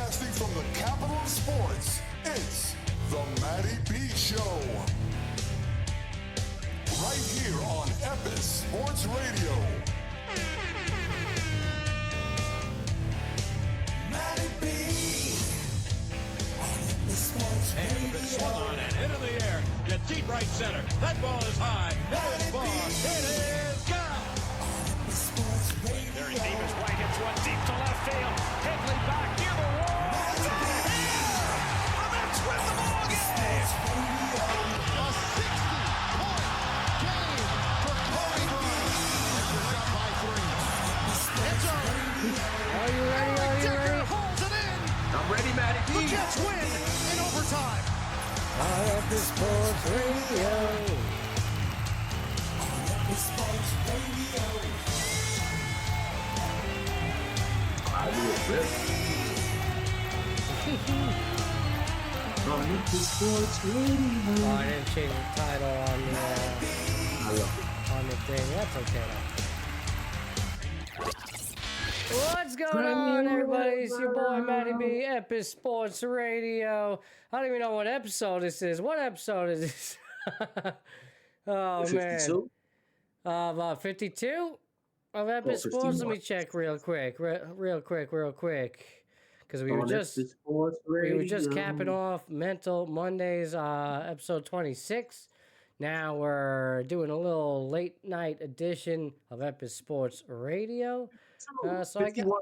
Broadcasting from the capital of sports, it's the Matty B Show. Right here on Epis Sports Radio. Matty B on Epis Sports Radio. And swung on and into the air. Get deep right center. That ball is high. That is far. It is gone. Very deep as White hits one deep to left field. Headley back near the wall. It's out of here! The Mets win the ball game! A 60-point game for Corey Burns. They're up by 3. It's over. Are you ready? Are you ready? Holds it in. I'm ready, Matty. The Jets win in overtime. On Epis Sports Radio. On Epis Sports Radio. I do it, Rick. On Epis Sports Radio. Oh, I didn't change the title on the thing. That's okay though. What's going on, everybody? It's your boy Matty B, Epis Sports Radio. I don't even know what episode this is. What episode is this? Oh 52? man, about 52 of Epis Sports. Let me check real quick, because we were just capping off Mental Mondays, episode 26. Now we're doing a little late night edition of Epis Sports Radio. So 51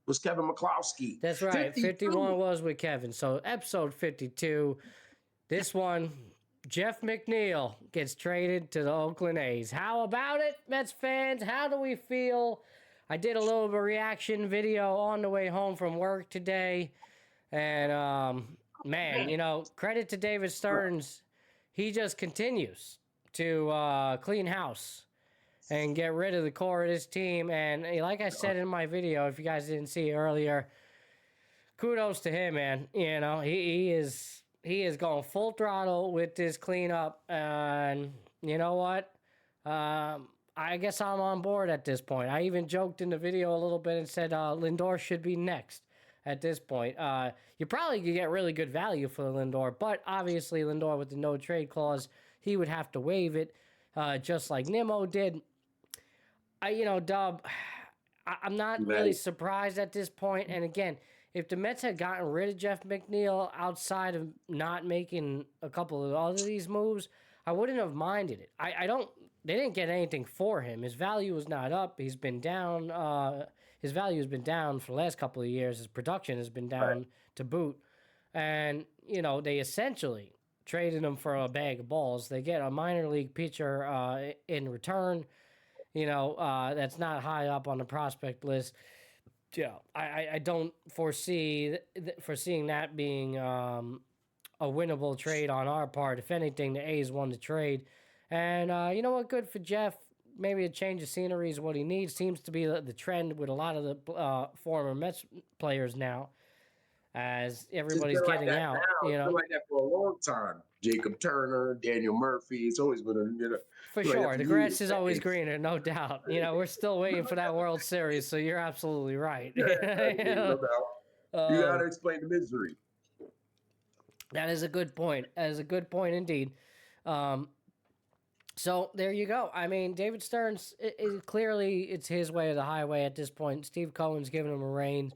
was Kevin McCloskey. That's right. 51 was with Kevin. So episode 52. This one, Jeff McNeil gets traded to the Oakland A's. How about it, Mets fans? How do we feel? I did a little bit of reaction video on the way home from work today. And, man, credit to David Stearns. He just continues to clean house and get rid of the core of this team. And like I said in my video, if you guys didn't see it earlier, kudos to him, man. He is going full throttle with this cleanup. And you know what? I guess I'm on board at this point. I even joked in the video a little bit and said Lindor should be next at this point. You probably could get really good value for Lindor, but obviously Lindor with the no trade clause, he would have to waive it, just like Nimmo did. Dub, I'm not really surprised at this point. And again, if the Mets had gotten rid of Jeff McNeil outside of not making a couple of other these moves, I wouldn't have minded it. They didn't get anything for him. His value was not up. He's been down. His value has been down for the last couple of years. His production has been down to boot. And, they essentially traded him for a bag of balls. They get a minor league pitcher in return, that's not high up on the prospect list. I don't foreseeing that being a winnable trade on our part. If anything, the A's won the trade. And you know what? Good for Jeff. Maybe a change of scenery is what he needs. Seems to be the trend with a lot of the former Mets players now, as everybody's getting out. It's been like that for a long time. Jacob Turner, Daniel Murphy. It's always been for sure. The grass is always greener, no doubt. We're still waiting for that World Series, so you're absolutely right. No doubt. You got to explain the misery. That is a good point. That is a good point indeed. So there you go. I mean, David Stearns, clearly it's his way or the highway at this point. Steve Cohen's giving him a rein.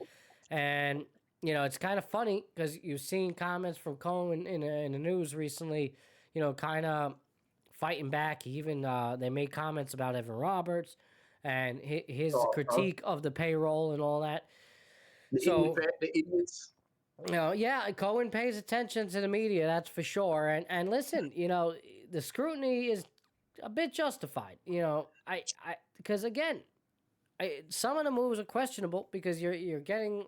And, it's kind of funny because you've seen comments from Cohen in the news recently, kind of fighting back. Even they made comments about Evan Roberts and his critique of the payroll and all that. The idiots. Yeah, Cohen pays attention to the media, that's for sure. And listen, the scrutiny is a bit justified. Because again, some of the moves are questionable because you're getting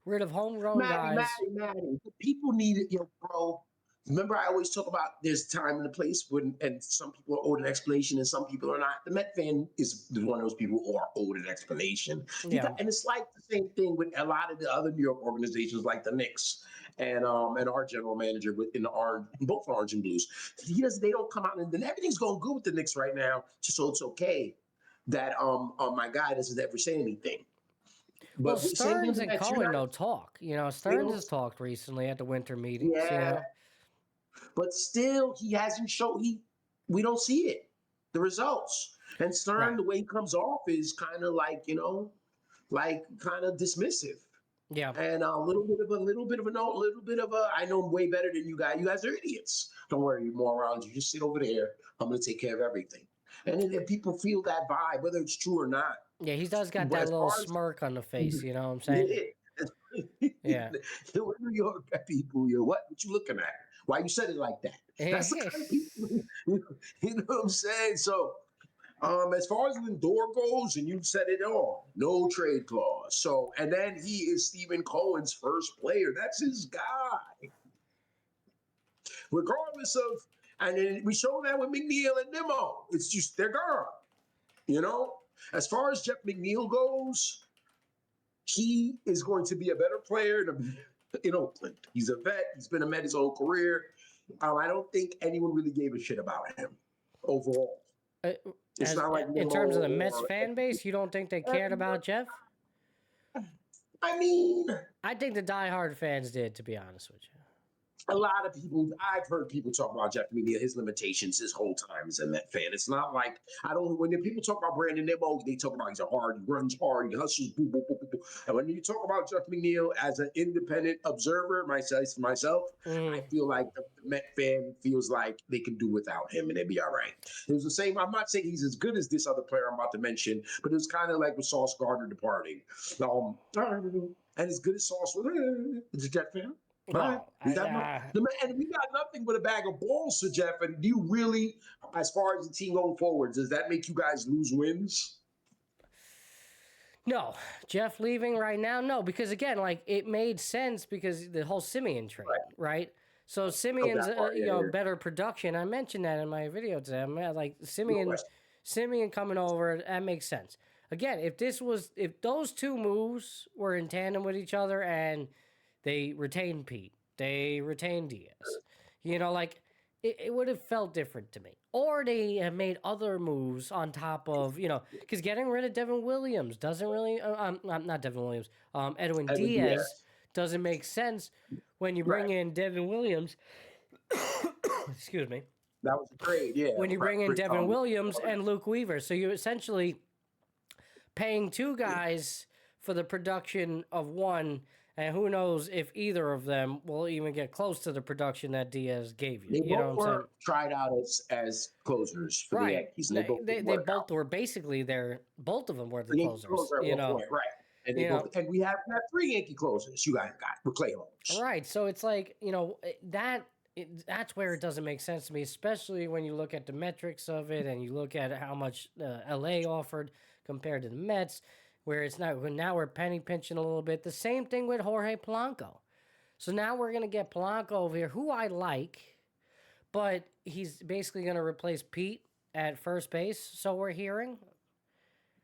rid of homegrown guys. Matty. People need it, bro. Remember, I always talk about there's time and a place and some people are owed an explanation and some people are not. The Met fan is one of those people who are owed an explanation. Yeah. And it's like the same thing with a lot of the other New York organizations like the Knicks and our general manager both Orange and Blues. They don't come out and then everything's going good with the Knicks right now, just so it's okay that my guy doesn't ever say anything. Well, But same thing Stearns with and that Cohen United. no talk. Stearns has talked recently at the winter meetings. Yeah, but still, he hasn't shown. We don't see it, the results. And Stern, Right. the way he comes off is kind of like like kind of dismissive. Yeah. And a little bit of a no, a little bit of a. I know way better than you guys. You guys are idiots. Don't worry, you're morons. You just sit over there. I'm gonna take care of everything. And then people feel that vibe, whether it's true or not. Yeah, he does got But that as little far as smirk on the face, you know what I'm saying? Yeah. We're New York people. What you looking at? Why you said it like that? That's the kind of people. You know what I'm saying? So, as far as Lindor goes, and you said it all, no trade clause. So, and then he is Stephen Cohen's first player. That's his guy. Regardless of, and then we show that with McNeil and Nimmo. It's just they're gone. As far as Jeff McNeil goes, he is going to be a better player in Oakland. He's a vet. He's been a Met his whole career. I don't think anyone really gave a shit about him overall. It's not like in terms of the Mets or- fan base, you don't think they cared about Jeff? I mean, I think the diehard fans did, to be honest with you. a lot of people, I've heard people talk about Jeff McNeil, his limitations his whole time as a Met fan. It's not like, when the people talk about Brandon Nimmo, they talk about he's a hard, he runs hard, he hustles, boo, boo, boo, boo, boo. And when you talk about Jeff McNeil as an independent observer, myself, I feel like the Met fan feels like they can do without him and they'd be all right. It was the same, I'm not saying he's as good as this other player I'm about to mention, but it was kind of like with Sauce Gardner departing. And as good as Sauce was, is a Jet fan? Well, and we got nothing but a bag of balls for Jeff. And do you really, as far as the team going forward, does that make you guys lose wins? No, Jeff leaving right now, no, because again, like it made sense because the whole Simeon trade, right? So Simeon's better production. I mentioned that in my video today. I'm like Simeon coming over, that makes sense. Again, if those two moves were in tandem with each other and they retained Pete, they retained Diaz, it would have felt different to me. Or they have made other moves on top of, because getting rid of Devin Williams doesn't really, not Devin Williams, Edwin Diaz doesn't make sense when you bring in Devin Williams. Excuse me. That was great, yeah. When you bring in Devin Williams and Luke Weaver. So you're essentially paying two guys for the production of one. And who knows if either of them will even get close to the production that Diaz gave you. They both were tried out as closers for the Yankees. They both were basically both of them were the closers. Right. And we have 3 Yankee closers you guys got with Clay Holmes. Right. So it's like, that's where it doesn't make sense to me, especially when you look at the metrics of it and you look at how much LA offered compared to the Mets. Where it's not, now we're penny pinching a little bit. The same thing with Jorge Polanco. So now we're going to get Polanco over here, who I like, but he's basically going to replace Pete at first base. So we're hearing.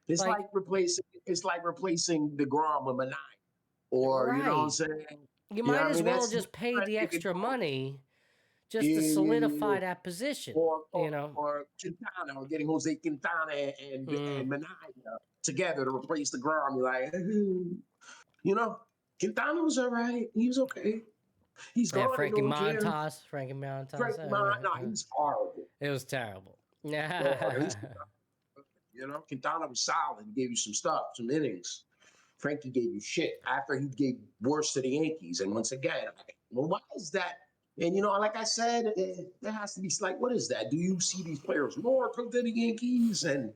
It's like replacing DeGrom with Manai. Or, you know what I'm saying? You might as well just pay the extra money just to solidify that position. Or Quintana, or getting Jose Quintana and Manai together to replace the Grom. You're like, Quintana was all right. He was okay. He's gone. Frankie Montas. No, he was horrible. It was terrible. Quintana was solid. He gave you some stuff, some innings. Frankie gave you shit after he gave worse to the Yankees. And once again, why is that? And, like I said, there has to be what is that? Do you see these players more come to the Yankees? And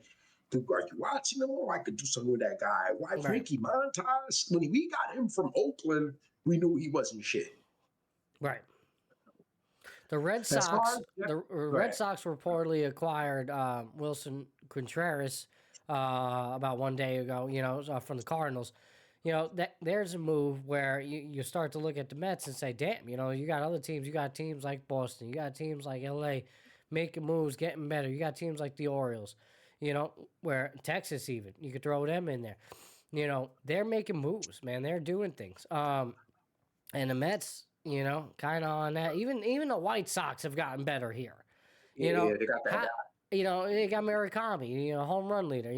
are you watching them? I could do something with that guy. Why Frankie Montas? When we got him from Oakland, we knew he wasn't shit. Right. The Red Sox, Red Sox reportedly acquired Wilson Contreras about one day ago, from the Cardinals. There's a move where you start to look at the Mets and say, damn, you got other teams. You got teams like Boston. You got teams like L.A. making moves, getting better. You got teams like the Orioles, where Texas even. You could throw them in there. They're making moves, man. They're doing things. And the Mets, kind of on that. Even the White Sox have gotten better here. They got that guy. They got Murakami, home run leader.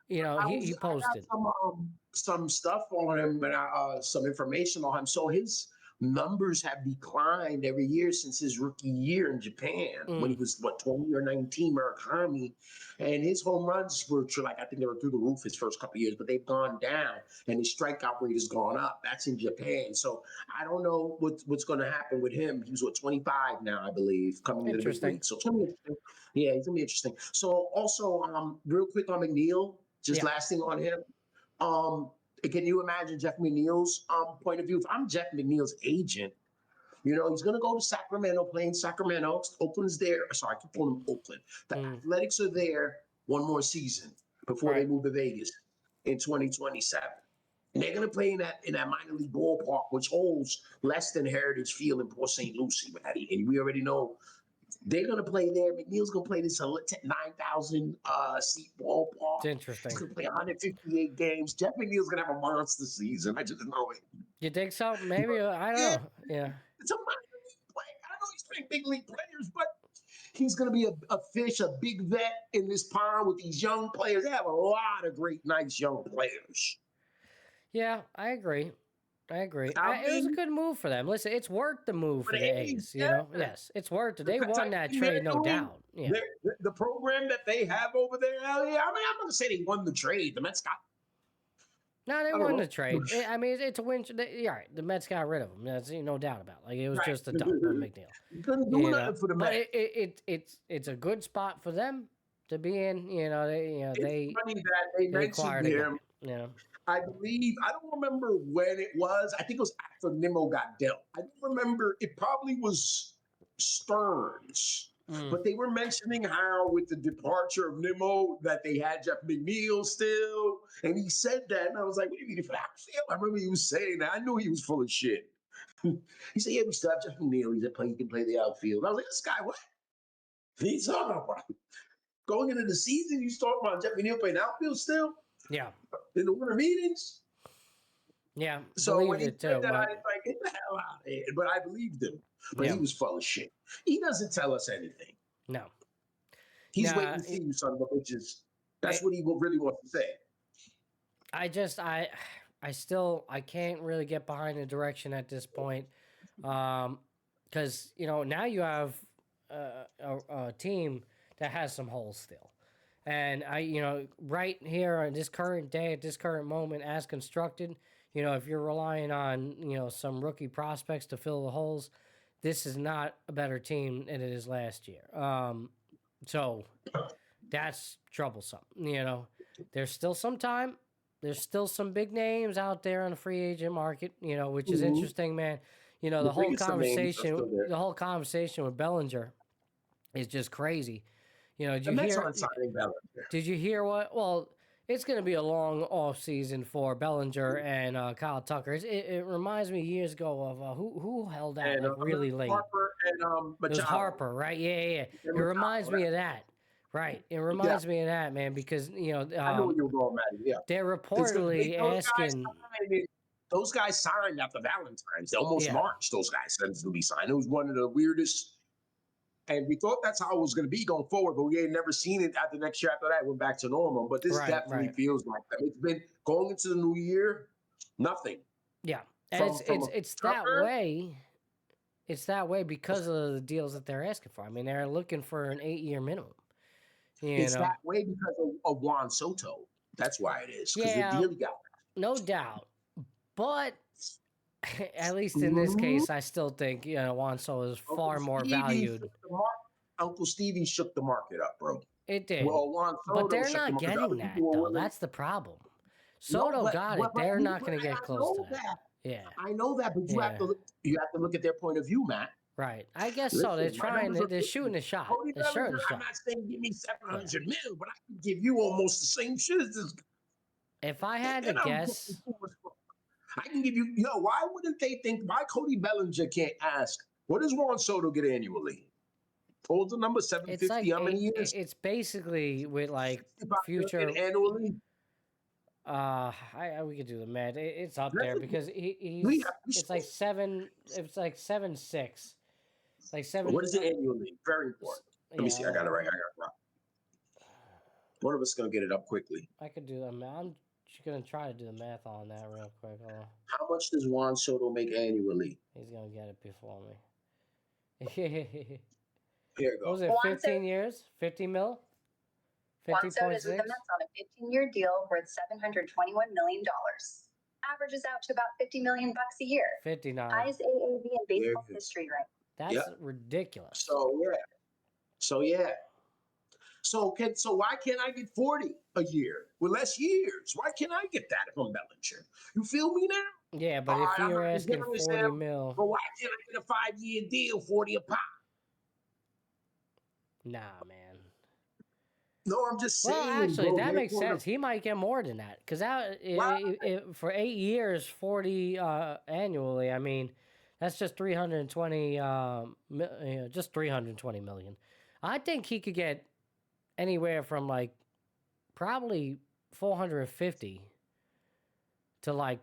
he I got posted. some stuff on him and some information on him. So his numbers have declined every year since his rookie year in Japan when he was 20 or 19 Murakami, and his home runs were like I think they were through the roof his first couple of years, but they've gone down and his strikeout rate has gone up. That's in Japan, so I don't know what's going to happen with him. He's 25 now, I believe, coming into the big Interesting. league. So it's going to be interesting. Yeah, he's going to be interesting. So also, real quick on McNeil, just last thing on him. Can you imagine Jeff McNeil's point of view? If I'm Jeff McNeil's agent, he's going to go to Sacramento, playing Sacramento. Oakland's there. Sorry, I keep calling them Oakland. The Athletics are there one more season before they move to Vegas in 2027. And they're going to play in that minor league ballpark, which holds less than Heritage Field in Port St. Lucie, Matty. And we already know they're going to play there. McNeil's going to play this 9,000 seat ballpark. It's interesting. He's going to play 158 games. Jeff McNeil's going to have a monster season. I just know it. You think so? Maybe. I don't know. Yeah. It's a minor league play. I know he's playing big league players, but he's going to be a fish, a big vet in this pond with these young players. They have a lot of great, nice young players. Yeah, I agree. It was a good move for them. Listen, it's worth the move for the A's. Yes, it's worth it. They won that trade, no doubt. Yeah. The program that they have over there, I'm not going to say they won the trade. The Mets got. No, they won the trade. It's a win. You're right. The Mets got rid of him. That's no doubt about it. Like it was just a dump on McNeil. Couldn't do nothing for the Mets. But it's a good spot for them to be in. They funny that they mentioned him. I believe, I don't remember when it was. I think it was after Nimmo got dealt. I don't remember. It probably was Stearns. But they were mentioning how with the departure of Nimmo that they had Jeff McNeil still. And he said that. And I was like, what do you mean for outfield? I remember he was saying that. I knew he was full of shit. He said, yeah, we still have Jeff McNeil. He can play the outfield. And I was like, this guy, what? He's talking about going into the season, you talking about Jeff McNeil playing outfield still? Yeah. In the winter meetings? Yeah. So when he said that, I was like, get the hell out of here. But I believed him. But he was full of shit. He doesn't tell us anything. No. He's waiting to see you, son of a bitches. That's what he really wants to say. I can't really get behind the direction at this point. Because, now you have a team that has some holes still. And right here on this current day, at this current moment, as constructed, if you're relying on, some rookie prospects to fill the holes, this is not a better team than it is last year. So that's troublesome. There's still some time. There's still some big names out there on the free agent market, which is interesting, man. The whole conversation with Bellinger is just crazy. Did you hear what? Well, it's going to be a long off season for Bellinger and Kyle Tucker. It reminds me years ago of who held out really late. Harper and it was Harper, right? Yeah. It reminds me of that. Right. It reminds me of that, man, because, I know where you're going, Matty. Yeah. They're reportedly asking. Those guys signed after Valentine's. Almost March, those guys said to be signed. It was one of the weirdest. And we thought that's how it was going to be going forward, but we had never seen it at the next year after that. It went back to normal. But this definitely feels like that. It's been going into the new year, nothing. Yeah. And it's that way. It's that way because of the deals that they're asking for. I mean, they're looking for an 8-year minimum. It's that way because of Juan Soto. That's why it is. Because the deal he got. No doubt. But at least in this case, I still think Juan Soto is far more valued. Uncle Stevie shook the market up, bro. It did. Well, Juan Soto but they're not getting that, though. That's the problem. Soto got it. They're not going to get close to that. Yeah, I know that, but you have to look at their point of view, Matt. Right. I guess so. They're trying. They're shooting a shot. They're shooting a shot. I'm not saying give me $700 million, but I can give you almost the same shit as this. If I had to guess, I can give you. Why wouldn't they think? Why Cody Bellinger can't ask? What does Juan Soto get annually? Hold the number 750. How many years? It's basically with like future annually. We could do the math. It's up there because he's. It's like 7. It's like 7.6. It's like 7. What is it annually? Very important. Let me see. I got it right. One of us is gonna get it up quickly. I could do that. I'm just gonna try to do the math on that real quick. Hold on. How much does Juan Soto make annually? He's gonna get it before me. Here you What was go. it? 15 years? 50 mil? Juan Soto is 50.6? with the Mets on a 15-year deal worth $721 million. Averages out to about $50 million a year. 59. Highest AAV in baseball Yeah. history right That's Yep. ridiculous. So yeah. So why can't I get 40 a year with less years? Why can't I get that from Bellinger? You feel me now? Yeah, but All if right, I'm you're not asking generous 40 now, mil, But why can't I get a 5-year deal, 40 a pop? nah, man. No, I'm just saying. Well, actually, bro, that they're makes gonna- sense. He might get more than that because Why? for 8 years, 40 annually. I mean, that's just 320, just 320 million. I think he could get anywhere from like probably 450 to like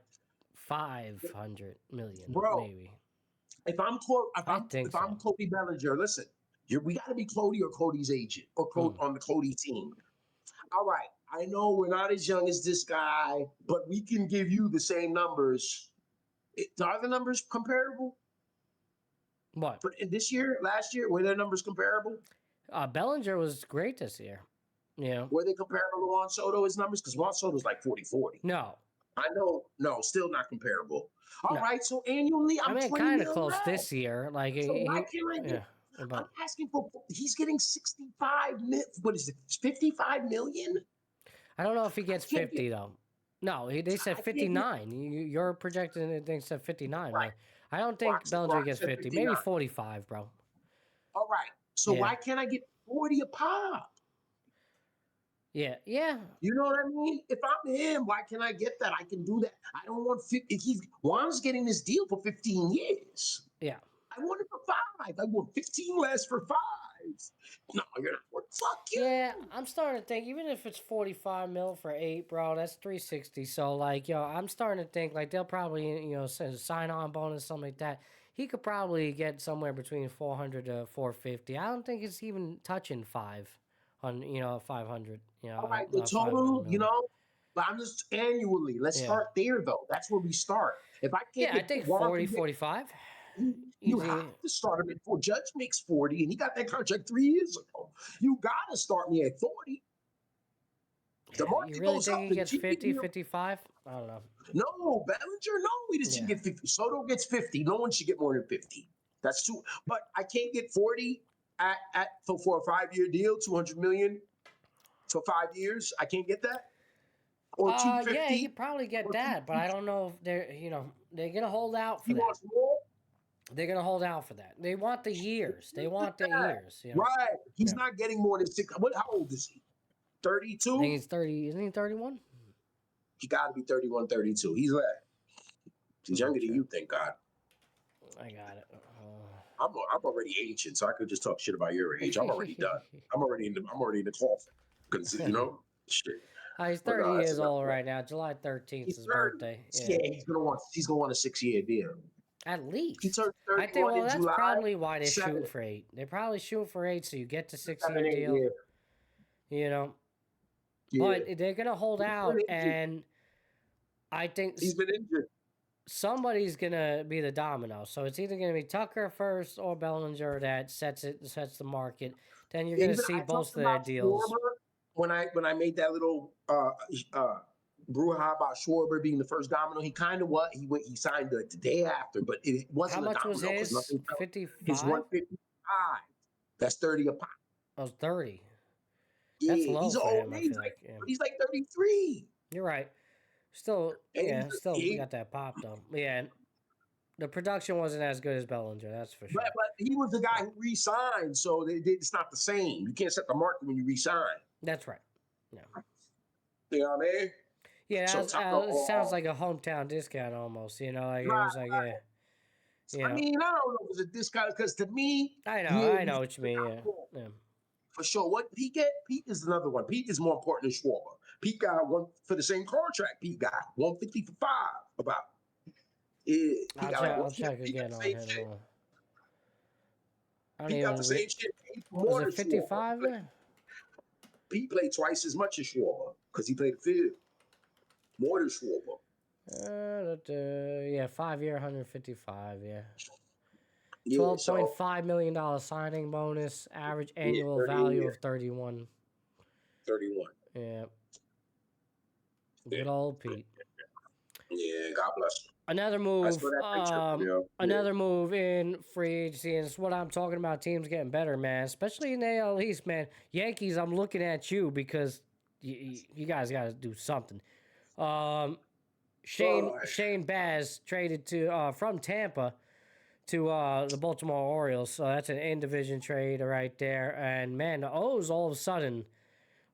500 million, Bro, maybe. If I'm think so. Cody Bellinger, listen, we got to be Cody or Cody's agent or on the Cody team. All right, I know we're not as young as this guy, but we can give you the same numbers. Are the numbers comparable? What? But in this year, last year, were their numbers comparable? Bellinger was great this year. You know? Were they comparable to Juan Soto's numbers? Because Juan Soto's like 40-40. No. I know, no, still not comparable. All No. right, so annually, I'm I mean, 20 kind of mil close less. this year. Like, So why can't I get? yeah, I'm but asking for. He's getting 65 mil. What is it? 55 million? I don't know if he gets can't 50 though. No, they said I can't 59. You're projecting it. They said 59. Right. Man. I don't think Bellinger Brock gets said 50. 59. Maybe 45, bro. All right. So Yeah. why can't I get 40 a pop? Yeah, yeah. You know what I mean? If I'm him, why can't I get that? I can do that. I don't want 50. If Juan's getting this deal for 15 years. Yeah. I want it for 5. I want 15 less for 5. No, you're not. Fuck you. Yeah, I'm starting to think, even if it's 45 mil for 8, bro, that's 360. So, like, yo, I'm starting to think, like, they'll probably, send a sign-on bonus, something like that. He could probably get somewhere between 400 to 450. I don't think it's even touching 5 on, 500. All right, the not 500 total, million. but I'm just annually. Let's Yeah. start there, though. That's where we start. If I can't Yeah, I get think Juan to 40, get- 45. You Easy. have to start him at 4. Judge makes 40, and he got that contract 3 years ago. You got to start me at 40. The market You really goes think up. he the gets cheaper 50, you- 55? I don't know. No, Bellinger, no, he doesn't Yeah. get 50. Soto gets 50. No one should get more than 50. That's too. But I can't get 40 for a 5-year deal, 200 million for 5 years. I can't get that. Or 250. Yeah, you probably get or that, but I don't know if they're, they're going to hold out for He that. wants more. They're going to hold out for that. They want the years. They want the years. Right. He's Yeah. not getting more than 6. How old is he? I 32? think he's 30. Isn't he 31? He got to be 31, 32. He's less. He's younger than you, thank God. I got it. I'm already ancient, so I could just talk shit about your age. I'm already done. I'm already in the coffin because shit. He's But 30 no, that's years not old right. right now. July 13th is He's his 30. birthday. Yeah, he's gonna want a 6-year deal. At least. He turned I 31 think, well, in that's July. probably why they're 7. shooting for 8. They're probably shooting for 8 so you get the 6-year 7, 8 deal. years. Yeah. Yeah. But they're going to hold He's been out, injured. and I think He's been injured. somebody's going to be the domino. So it's either going to be Tucker first or Bellinger that sets the market. Then you're going to Even see I both talked of their about deals. Schwarber when I made that little brouhaha about Schwarber being the first domino. He kind of he signed the day after, but it wasn't How much a was domino 'cause his? nothing fell. 55? His 155. That's 30 a pop. That was 30. Yeah, That's low he's for old. him, I He's feel like, like. Yeah. but he's like 33. You're right. Still, And yeah, he's- still he- got that pop though. Yeah, the production wasn't as good as Bellinger, that's for sure. But he was the guy who re-signed, so it's not the same. You can't set the market when you re-sign. That's right. Yeah, You know what I mean? yeah. So It sounds like a hometown discount almost. Like it was like Right. yeah. I mean, I don't know if it's a discount because to me, I yeah, know what you mean. Yeah. for sure. What Pete get? Pete is another one. Pete is more important than Schwarber. Pete got one for the same contract. Pete got 150 for 5. About. Yeah, I'll check again on him. I don't Pete got even. the same shit. Was it 55 there? Pete played twice as much as Schwarber because he played the field more than Schwarber. Yeah, 5-year, 155. Yeah. Yeah, $12.5 million signing bonus, average annual 30 a value year. of 31. 31. Yeah. Good old Pete. Yeah, God bless him. Another I move. saw that picture. Another move in free agency, and it's what I'm talking about. Teams getting better, man. Especially in the AL East, man. Yankees, I'm looking at you because you guys got to do something. Shane Baz traded to from Tampa to the Baltimore Orioles, so that's an in-division trade right there. And man, the O's all of a sudden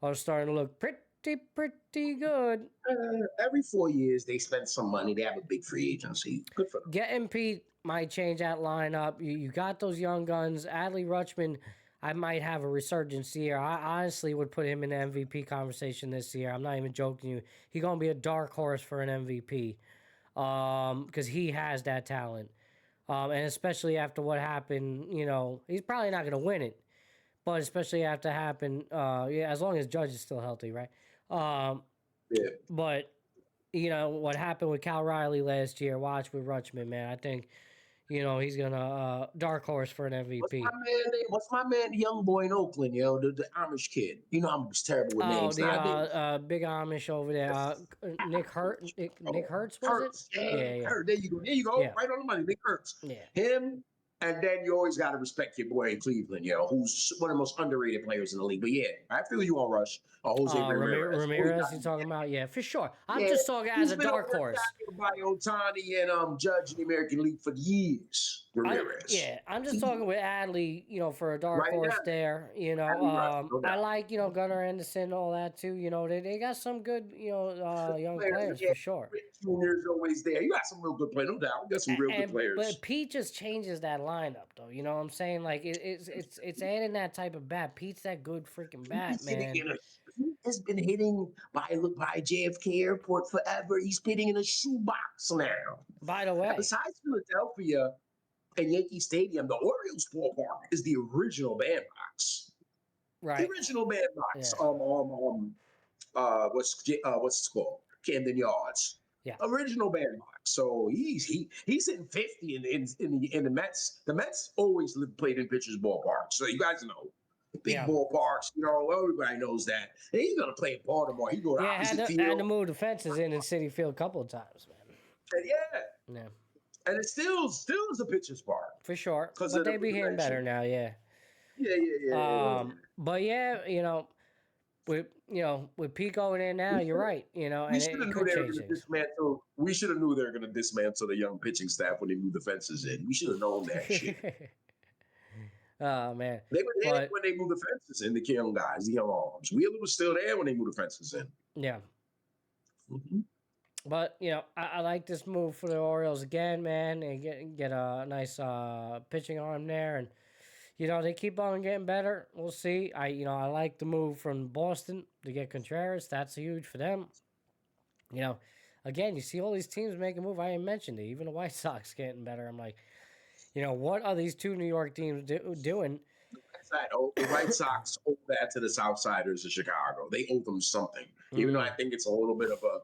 are starting to look pretty good. Every 4 years, they spend some money. They have a big free agency. Good for them. Getting Pete might change that lineup. You got those young guns. Adley Rutschman, I might have a resurgence here. I honestly would put him in the MVP conversation this year. I'm not even joking you. He's going to be a dark horse for an MVP because he has that talent. And especially after what happened, he's probably not going to win it. But especially after happen, as long as Judge is still healthy, right? Yeah. But, what happened with Cal Riley last year, watch with Rutschman, man. I think, he's going to dark horse for an MVP. What's my man, the young boy in Oakland, the Amish kid? I'm terrible with names. The big Amish over there. Nick Hertz, was it? Yeah. Hurt. There you go. Yeah. Right on the money. Nick Hertz. Yeah. Him, and then you always got to respect your boy in Cleveland, who's one of the most underrated players in the league. But yeah, I feel you on Rush. Jose Ramirez. Ramirez, you talking about? Yeah, for sure. I'm just talking as a dark horse. By Otani and Judge in the American League for years. Ramirez. I'm just talking with Adley, for a dark horse there. I like, Gunnar Anderson, all that too. They got some good, young players for sure. Junior's always there. You got some real good players, no doubt. You got some real good players. But Pete just changes that lineup, though. You know what I'm saying? Like it's adding that type of bat. Pete's that good freaking bat, man. He has been hitting by JFK Airport forever. He's hitting in a shoebox now. By the way, besides Philadelphia and Yankee Stadium, the Orioles ballpark is the original bandbox. Right. The original bandbox. Yeah. What's it called? Camden Yards. Yeah. Original bandbox. So he's hitting 50 in the Mets. The Mets always played in pitchers ballpark. So you guys know. Big ballparks, everybody knows that. And he's gonna play in Baltimore. He go to opposite field. Had to move the fences in Citi Field a couple of times, man. Yeah. And it still is a pitcher's park. For sure. But they be hitting better now, yeah. Yeah. But yeah, with Pete going in now, you're right. And it could change things. We should have knew they were gonna dismantle the young pitching staff when they moved the fences in. We should have known that shit. Oh man, they were there when they moved the fences in. The young guys, the young arms. Wheeler was still there when they moved the fences in. Yeah. Mm-hmm. But I like this move for the Orioles again, man. And get a nice pitching arm there, and they keep on getting better. We'll see. I like the move from Boston to get Contreras. That's huge for them. Again, you see all these teams making a move. I ain't mentioned it. Even the White Sox getting better. I'm like. What are these two New York teams doing? The White Sox owe that to the Southsiders of Chicago. They owe them something, even though I think it's a little bit of a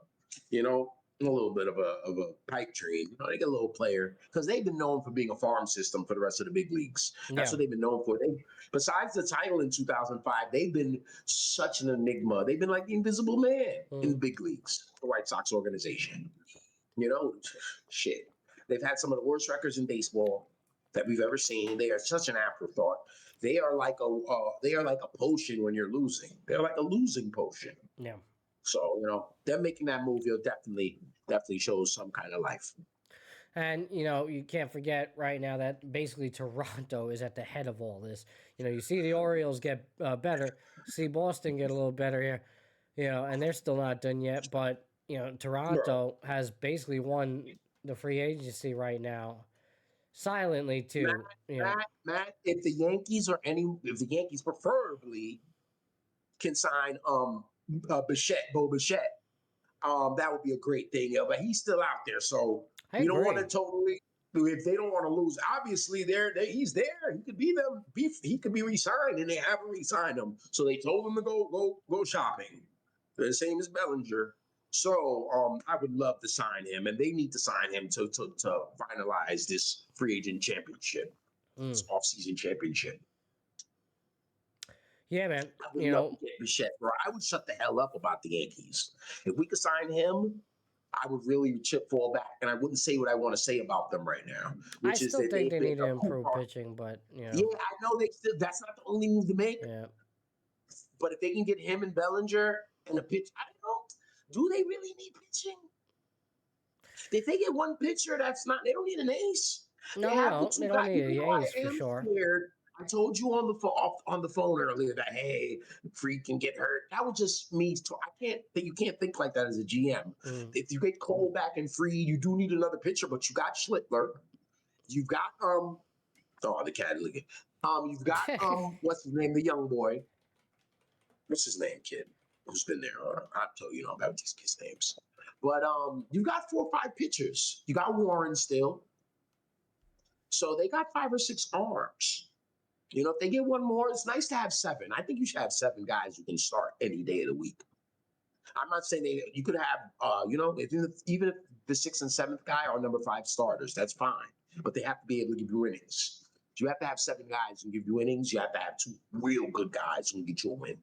pipe dream. They get a little player because they've been known for being a farm system for the rest of the big leagues. That's what they've been known for. Besides the title in 2005, they've been such an enigma. They've been like the invisible man in the big leagues. The White Sox organization. Shit. They've had some of the worst records in baseball that we've ever seen. They are such an afterthought. They are like a potion when you're losing. They're like a losing potion. Yeah. So, them making that move, definitely shows some kind of life. And, you can't forget right now that basically Toronto is at the head of all this. You see the Orioles get better, see Boston get a little better here, and they're still not done yet. But, Toronto has basically won the free agency right now. Silently too. Matt, if the Yankees preferably can sign Bo Bichette, that would be a great thing. But he's still out there, so we don't want to totally if they don't want to lose, obviously he's there. He could be them. He could be re-signed, and they haven't re-signed him. So they told him to go shopping. The same as Bellinger. So I would love to sign him, and they need to sign him to finalize this free agent championship, this offseason championship. Yeah, man. I would love to get Bichette, bro. I would shut the hell up about the Yankees. If we could sign him, I would really fall back, and I wouldn't say what I want to say about them right now. I still think they need to improve pitching, but yeah, I know they still. That's not the only move to make. Yeah. But if they can get him and Bellinger and a pitch, I don't know. Do they really need pitching? If they get one pitcher, they don't need an ace. No, they don't need an ace for sure. Scared. I told you on the phone earlier that hey, Freak can get hurt. That was just me. You can't think like that as a GM. If you get Cole back and Freed, you do need another pitcher, but you got Schlittler. You've got the cat league. You've got what's his name, the young boy. What's his name, kid? Who's been there? I'll tell you about these kids' names. But you got 4 or 5 pitchers. You got Warren still. So they got 5 or 6 arms. If they get one more, it's nice to have 7. I think you should have 7 guys who can start any day of the week. I'm not saying you could have, even if the 6th and 7th guy are number 5 starters, that's fine. But they have to be able to give you innings. You have to have 7 guys who can give you innings. You have to have 2 real good guys who can get you a win.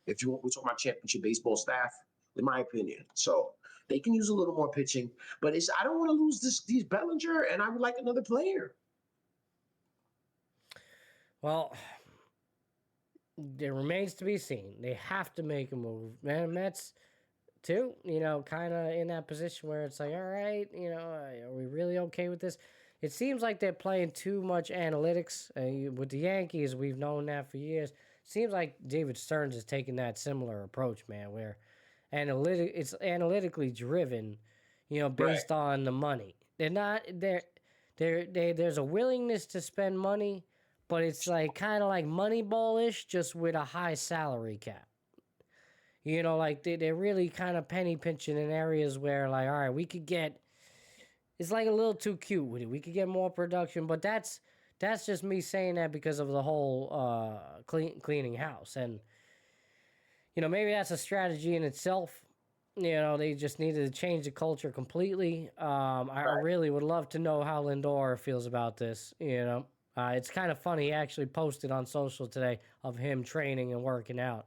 We're talking about championship baseball staff, in my opinion. So they can use a little more pitching. But I don't want to lose these Bellinger, and I would like another player. Well, it remains to be seen. They have to make a move. Man, Mets, too, kind of in that position where it's like, all right, are we really okay with this? It seems like they're playing too much analytics. With the Yankees, we've known that for years. Seems like David Stearns is taking that similar approach, man, where it's analytically driven, based on the money. There's a willingness to spend money, but it's like kind of like Moneyball-ish, just with a high salary cap. They're really kind of penny pinching in areas where, like, all right, we could get. It's like a little too cute with it. We could get more production, but that's just me saying that because of the whole cleaning house, and maybe that's a strategy in itself. They just needed to change the culture completely. I really would love to know how Lindor feels about this. It's kind of funny. He actually posted on social today of him training and working out.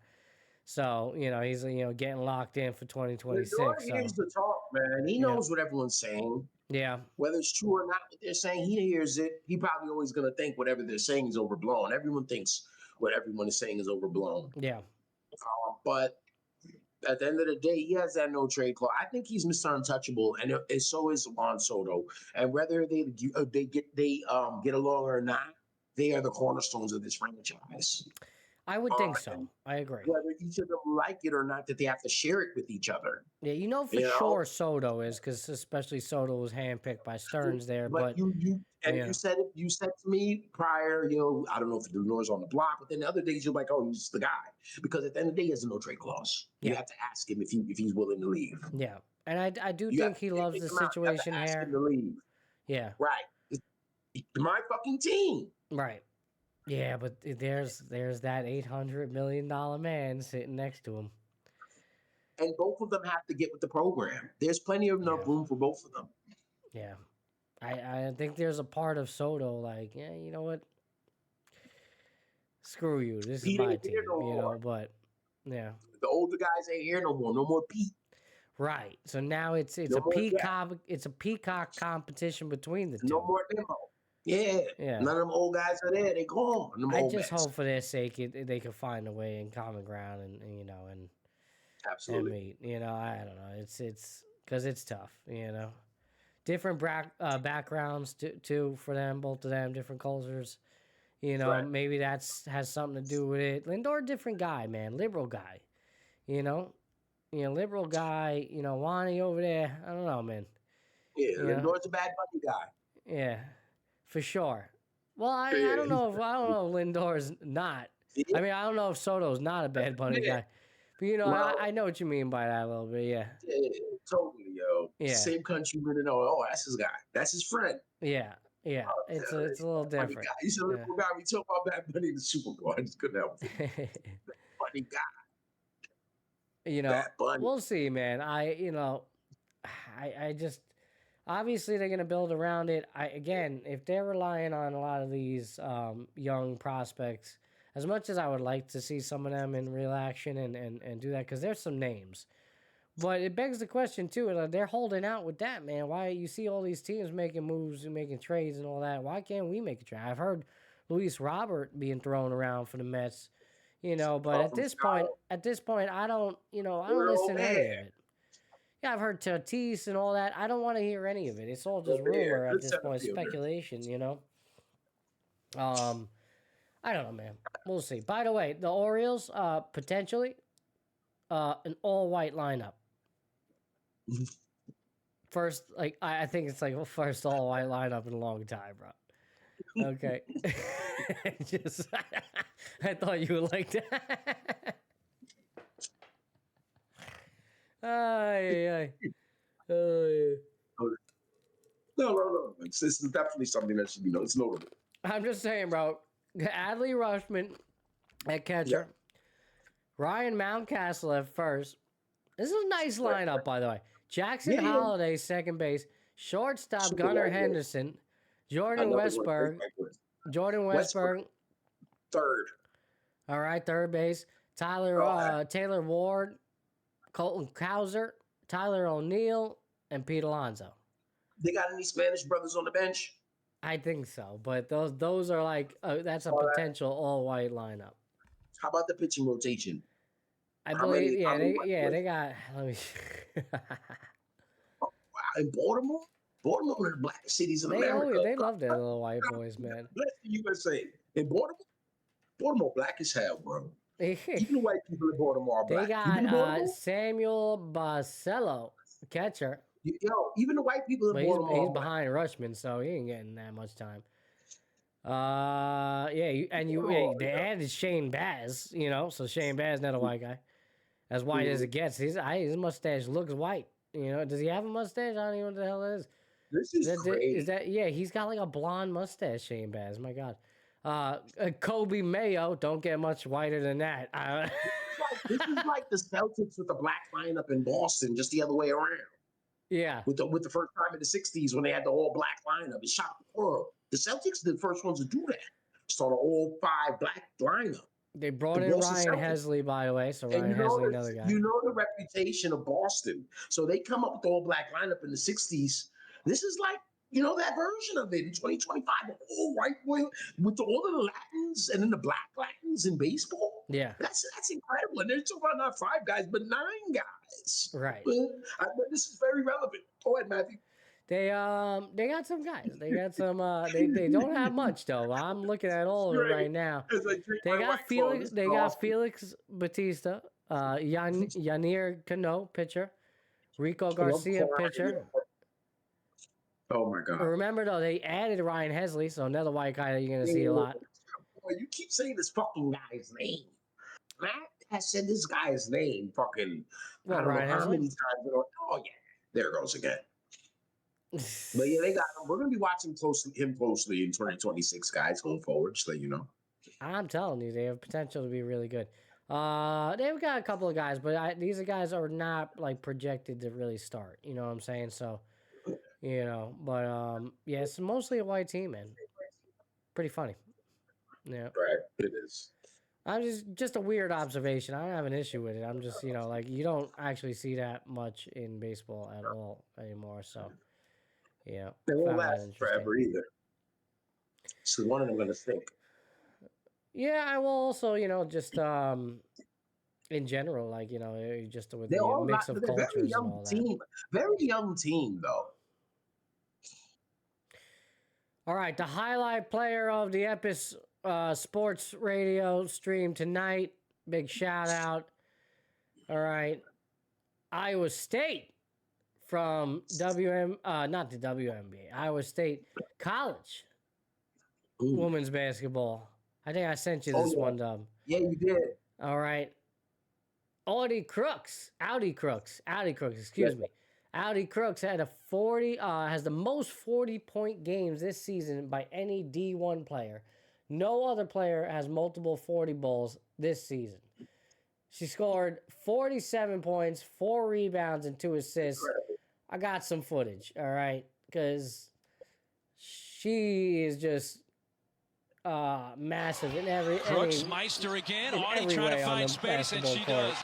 So, he's, getting locked in for 2026. Lindor hears the talk, man. He knows what everyone's saying. Yeah. Whether it's true or not what they're saying, he hears it. He probably always going to think whatever they're saying is overblown. Everyone thinks what everyone is saying is overblown. Yeah. But at the end of the day, he has that no trade clause. I think he's Mr. Untouchable, and so is Juan Soto. And whether they get along or not, they are the cornerstones of this franchise. I would think so. I agree. Whether each of them like it or not, that they have to share it with each other. Yeah, for sure Soto is, because especially Soto was handpicked by Stearns there. But you said to me prior, I don't know if the Lindor's on the block, but then the other days you're like, oh, he's the guy. Because at the end of the day, he has a no trade clause. Yeah. You have to ask him if he's willing to leave. Yeah. And I do think he loves the situation here. Ask him to leave. Yeah. Right. It's my fucking team. Right. Yeah, but there's that $800 million man sitting next to him. And both of them have to get with the program. There's plenty of enough room for both of them. Yeah. I think there's a part of Soto like, yeah, you know what? Screw you. This is my team, but yeah. The older guys ain't here no more. No more Pete. Right. So now it's a peacock competition between the two. No more demo. Yeah. None of them old guys are there. They gone. I just hope for their sake they can find a way in common ground and absolutely. And meet. I don't know. It's because it's tough. Different backgrounds too for them, both of them, different cultures. Maybe has something to do with it. Lindor, different guy, man, liberal guy. Liberal guy. Wani over there. I don't know, man. Yeah, Lindor's a Bad Bunny guy. Yeah. For sure. Well, I don't know if Lindor's not. I mean, I don't know if Soto's not a Bad Bunny guy. But I know what you mean by that a little bit, yeah. Yeah, totally, yo. Yeah. Same countryman and all. Oh, that's his guy. That's his friend. Yeah. Yeah, it's a little Funny different. guy. He's a little guy. We talk about Bad Bunny in the Super Bowl. I just couldn't help it. Funny guy. You know, Bad Bunny. we'll see, man. I just obviously they're gonna build around it. Again, if they're relying on a lot of these young prospects, as much as I would like to see some of them in real action and do that, because there's some names. But it begs the question too. They're holding out with that, man. Why you see all these teams making moves and making trades and all that? Why can't we make a trade? I've heard Luis Robert being thrown around for the Mets, But at this point, I don't listen to any of it. Yeah, I've heard Tatis and all that. I don't want to hear any of it. It's all just rumor at this point, speculation. I don't know, man. We'll see. By the way, the Orioles potentially an all-white lineup. First, I think it's like first all-white lineup in a long time, bro. Okay. I thought you would like that. Ay. No. This is definitely something that should be known. It's notable. I'm just saying, bro. Adley Rushman at catcher. Ryan Mountcastle at first. This is a nice lineup, by the way. Jackson Holliday, second base. Shortstop, Gunnar Henderson. Jordan Westberg. Third. All right, third base. Taylor Ward, Colton Cowser, Tyler O'Neill, and Pete Alonso. They got any Spanish brothers on the bench? I think so, but those are that's a potential all-white lineup. How about the pitching rotation? I believe, they got. Let me. In Baltimore, one of the black cities in America. They love their little white boys, man. Bless the USA. In Baltimore black as hell, bro. Even the white people in Baltimore are black. They got Samuel Barcelo, catcher. Even the white people in Baltimore. He's behind Rushman, so he ain't getting that much time. They added Shane Baz, so Shane Baz, not a white guy. As white as it gets. His mustache looks white. Does he have a mustache? I don't even know what the hell it is. This is crazy. He's got like a blonde mustache, Shane Baz. My God. Kobe Mayo, don't get much whiter than that. This is like the Celtics with the black lineup in Boston, just the other way around. Yeah. With the first time in the 60s when they had the all black lineup. It shocked the world. The Celtics are the first ones to do that. Start an all 5 black lineup. They brought in Ryan Hesley, by the way. So Ryan Hesley, another guy. You know the reputation of Boston. So they come up with the all black lineup in the 60s. This is like, that version of it in 2025. All white boy with all of the Latins and then the black Latins in baseball. Yeah. That's incredible. And they're talking about not 5 guys, but 9 guys. Right. But this is very relevant. Go ahead, Matthew. They got some guys. They got some they don't have much though. I'm looking at all of it right now. They got Felix Felix Batista, Yanir Cano, pitcher, Rico Garcia, pitcher. Oh my God. Remember though, they added Ryan Hesley, so another white guy that you're gonna see a lot. Boy, you keep saying this fucking guy's name. Matt has said this guy's name fucking I don't know how many times. Oh yeah, there it goes again. But yeah, they got him. We're gonna be watching him closely in 2026, guys, going forward. Just let you know. I'm telling you, they have potential to be really good. They've got a couple of guys, but these guys are not projected to really start. You know what I'm saying? So, it's mostly a white team, man. Pretty funny. Yeah, right. It is. I'm just a weird observation. I don't have an issue with it. I'm just you don't actually see that much in baseball at all anymore. So. Yeah, they won't last forever either. So one of them going to stink. Yeah, I will also, just in general, just with the mix of cultures and all that. Very young team, though. All right, the highlight player of the Epis Sports Radio stream tonight. Big shout out. All right, Iowa State. From not the WNBA, Iowa State College women's basketball. I think I sent you this one, Dub. Yeah, you did. All right. Audi Crooks, excuse me. Audi Crooks had a 40, has the most 40-point games this season by any D1 player. No other player has multiple 40 balls this season. She scored 47 points, 4 rebounds, and 2 assists. I got some footage, all right? Because she is just massive in every Crooks, Meister again. Audie trying to find space, and she does.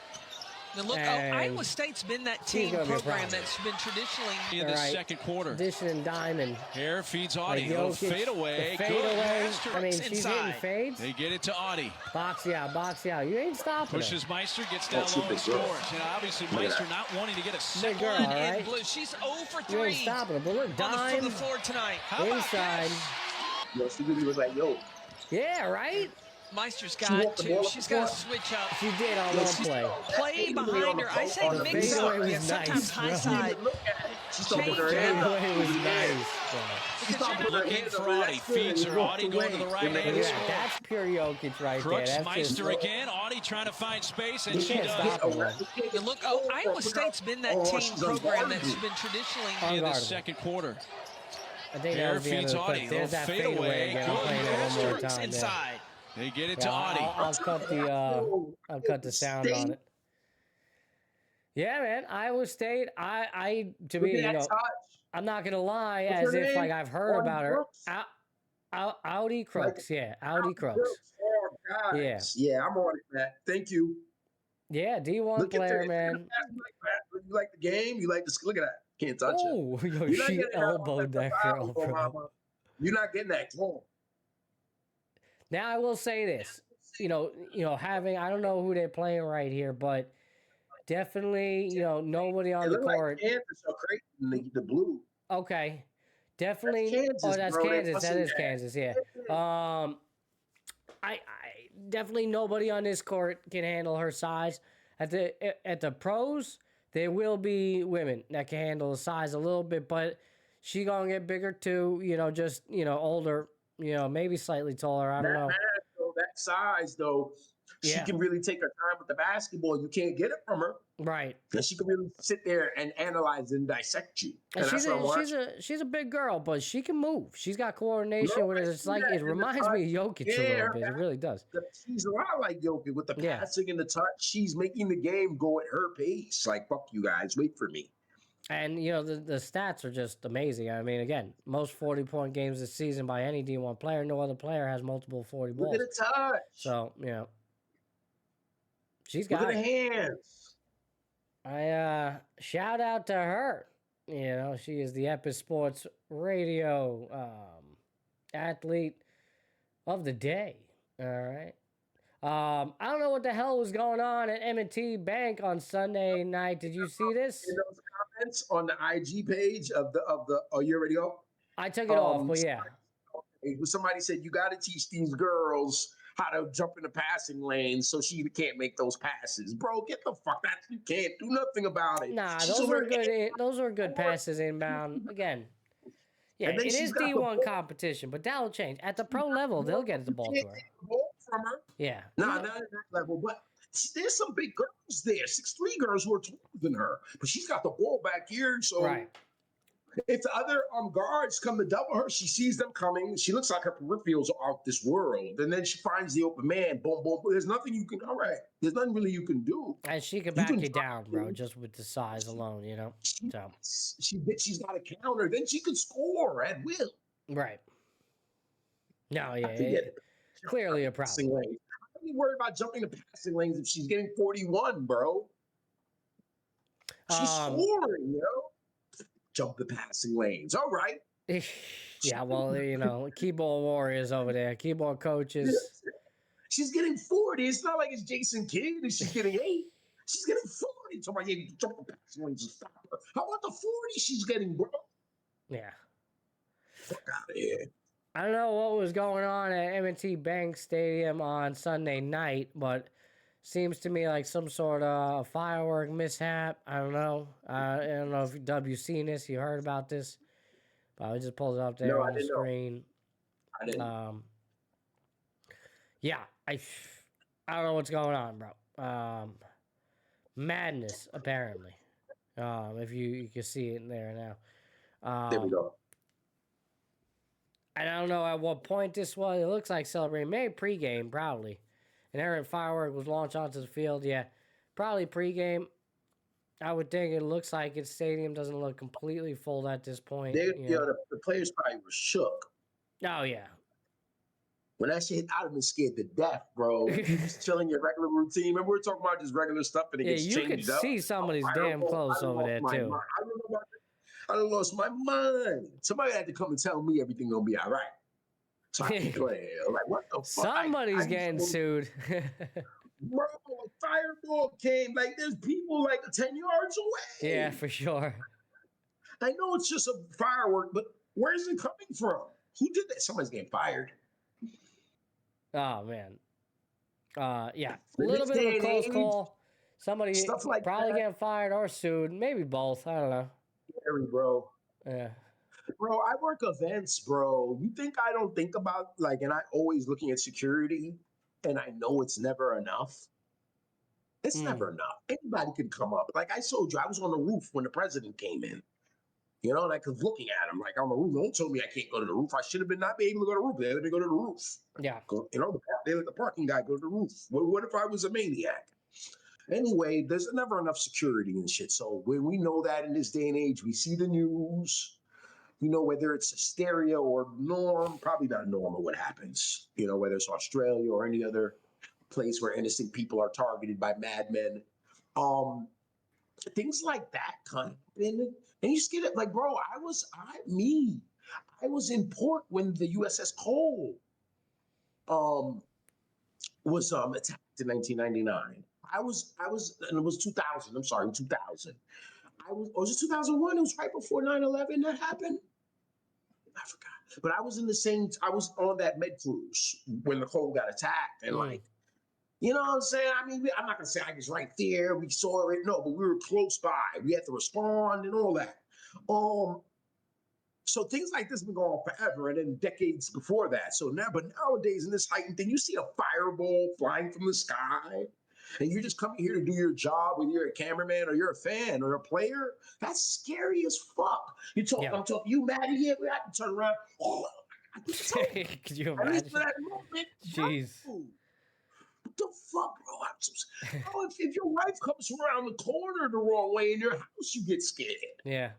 Now look, Iowa State's been that team program that's been traditionally In the second quarter. Dishing and diamond. Hare feeds Audie. Like Little fade away. Fade Good away. master. I mean, she's inside. hitting fades. They get it to Audie. Box you out. You ain't stopping Pushes her. Meister, gets down low and scores. And obviously Meister not wanting to get a Big second. girl, all right? in blue. She's 0 for You ain't 3 stopping her. But look, on dime the floor tonight. How about inside. this? Yo, she really was like, yo. Yeah, right? Meister's walked got the two. ball She's up got the to switch up. She did on one play. Play behind her. I say The mix fadeaway up. was Yeah, sometimes nice, high bro. side. She started putting her Change hand it. up. Fadeaway was nice. bro. She started putting her Looking hand for up. Audie. Feeds her. Audie going to the right hand. Yeah, that's pure Jokic right Crooks, there. That's just, Meister again. Audie trying to find space, and You she can't does. stop her. You look, Iowa State's been that team program that's been traditionally In the Unguardable. second quarter. I think that Hare was the end feeds of the Audie. clip. There's that Little fadeaway fadeaway. again. I'm Good playing it one more Crooks time. Yeah. inside. They get it Yeah, to Audie. I'll cut the sound on it. Yeah, man. Iowa State. I to me, you know, I'm not gonna lie, What's as her if name? like I've heard Audi about her. Crooks? Audi Crooks, yeah, Audi Crooks. Oh, guys. Yeah, I'm on it, man. Thank you. Yeah, D1 Look at player, this. man. You like the game? You like the look at that. Can't touch it. Oh, yo, You're not she getting that elbowed that girl, offensive bro. foul, mama. You're not getting that. Come on. Now I will say this, you know, having I don't know who they're playing right here, but definitely, you know, nobody on It the looked like court. Kansas or Creighton, the blue. Okay, definitely. Kansas, That's bro. They Kansas. That busting is that. Kansas. Yeah. I definitely nobody on this court can handle her size. At the pros, there will be women that can handle the size a little bit, but she gonna get bigger too. You know, just older. You know, maybe slightly taller. I don't know. That size, though, she Yeah. can really take her time with the basketball. You can't get it from her. Right. And she can really sit there and analyze and dissect you. And that's what I'm watching. she's a big girl, but she can move. She's got coordination No, with it. I It's see like that it in the reminds me of Jokic a Yeah, little bit. It really does. She's a lot like Jokic with the Yeah. passing and the touch. She's making the game go at her pace. Like, fuck you guys. Wait for me. And the stats are just amazing. I mean, again, most 40-point games this season by any D1 player. No other player has multiple 40 Look balls. at the touch. So, she's Look got at the it. hands. I shout out to her. She is the Epis Sports radio athlete of the day. All right. I don't know what the hell was going on at M&T Bank on Sunday night. Did you see this? In those comments on the IG page of the oh, you already go? I took it off, but yeah. Somebody said you got to teach these girls how to jump in the passing lane so she can't make those passes. Bro, get the fuck out. You can't do nothing about it. Nah, She's those were over good. here. Those were good passes inbound. Again, yeah, And then it she's is got the D1 ball. competition, but that'll change at the pro level. They'll get the ball You to can't her. take the ball from her. Yeah. Nah, not at that level. But there's some big girls there, 6'3" girls who are taller than her. But she's got the ball back here. So Right. if the other guards come to double her, she sees them coming. She looks like her peripherals are out this world. And then she finds the open man. Boom, boom. There's nothing you can. All right. There's nothing really you can do. And she can You back can you try down, bro, to. just with the size alone, So, She's got a counter. Then she could score at will. right. No, yeah, Forget it. clearly a Passing problem. lanes. How are you worried about jumping the passing lanes if she's getting 41, bro? She's scoring, Jump the passing lanes. All right. Yeah, well, keyboard warriors over there, keyboard coaches. She's getting 40. It's not like it's Jason Kidd and she's getting 8. She's getting 40. Somebody had to jump the passing lanes and stop her. How about the 40 she's getting, bro? Yeah. Fuck out of here. I don't know what was going on at M&T Bank Stadium on Sunday night, but seems to me like some sort of firework mishap. I don't know. I don't know if W seen this. You heard about this? But I just pulled it up there No, I on the didn't know. screen. I didn't. Yeah, I don't know what's going on, bro. Madness apparently. If you can see it in there now. There we go. I don't know at what point this was. It looks like celebrating. Maybe pregame, probably. An errant firework was launched onto the field. Yeah, probably pregame. I would think it looks like its stadium doesn't look completely full at this point. The players probably were shook. Oh, yeah. When that shit, I'd have been scared to death, bro. You just chilling your regular routine. Remember, we're talking about just regular stuff and it gets changed up. You could see somebody's damn close over there, too. I lost my mind. Somebody had to come and tell me everything gonna be all right. So I can play. Like, what the fuck? Somebody's getting sued. Bro, a fireball came. Like, there's people like 10 yards away. Yeah, for sure. I know it's just a firework, but where's it coming from? Who did that? Somebody's getting fired. Oh, man. Yeah. A little bit of a close call. Somebody like probably getting fired or sued. Maybe both. I don't know. Scary, bro. Yeah. Bro, I work events, bro. You think I don't think about, like, and I always looking at security, and I know it's never enough. It's never enough. Anybody can come up. Like I told you, I was on the roof when the president came in. You know, and I was looking at him like on the roof. Don't tell me I can't go to the roof. I should have been not be able to go to the roof. They let me go to the roof. Yeah. You know, they let the parking guy go to the roof. What if I was a maniac? Anyway, there's never enough security and shit. So when we know that in this day and age, we see the news. You know, whether it's hysteria or norm, probably not normal what happens. You know, whether it's Australia or any other place where innocent people are targeted by madmen. Things like that kind of thing. And you just get it like, bro, I was in port when the USS Cole was attacked in 1999. I was, and it was 2000. I'm sorry, 2000. Was it 2001? It was right before 9/11 that happened. I forgot. But I was on that med cruise when the Cole got attacked. And like, you know what I'm saying? I mean, I'm not going to say I was right there. We saw it. No, but we were close by. We had to respond and all that. So things like this have been going on forever and then decades before that. So nowadays in this heightened thing, you see a fireball flying from the sky and you're just coming here to do your job, whether you're a cameraman or you're a fan or a player. That's scary as fuck. I'm talking, you mad at you? I can turn around. Oh, could you imagine? Jeez. What the fuck, bro? If your wife comes around the corner the wrong way in your house, you get scared. Yeah.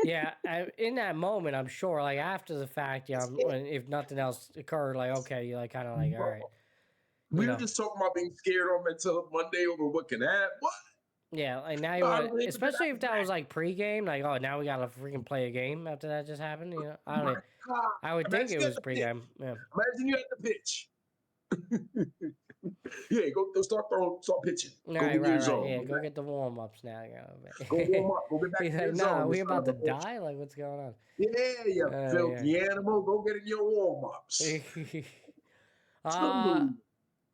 Yeah, in that moment, I'm sure, like, after the fact, if nothing else occurred, like, okay, you're, like, kind of like, all right. We were just talking about being scared on until Monday over what can happen. What? Yeah, like, now you want to, especially if that was, like, pregame, like, oh, now we got to freaking play a game after that just happened, you know? I would think it was pregame. Yeah. Imagine you at the pitch. Yeah, go start pitching. Right. Yeah, go get the warm ups now. Go warm up. Go get back to the zone. Are we about to die? Like, what's going on? Yeah, you filthy animal. Go get in your warm ups.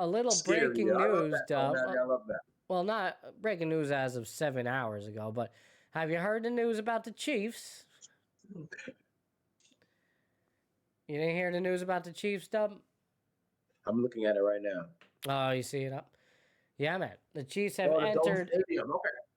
A little breaking news, Dub. I love that. Well, not breaking news as of 7 hours ago, but have you heard the news about the Chiefs? You didn't hear the news about the Chiefs, Dub? I'm looking at it right now. Oh, you see it up? Yeah, man. The Chiefs have entered.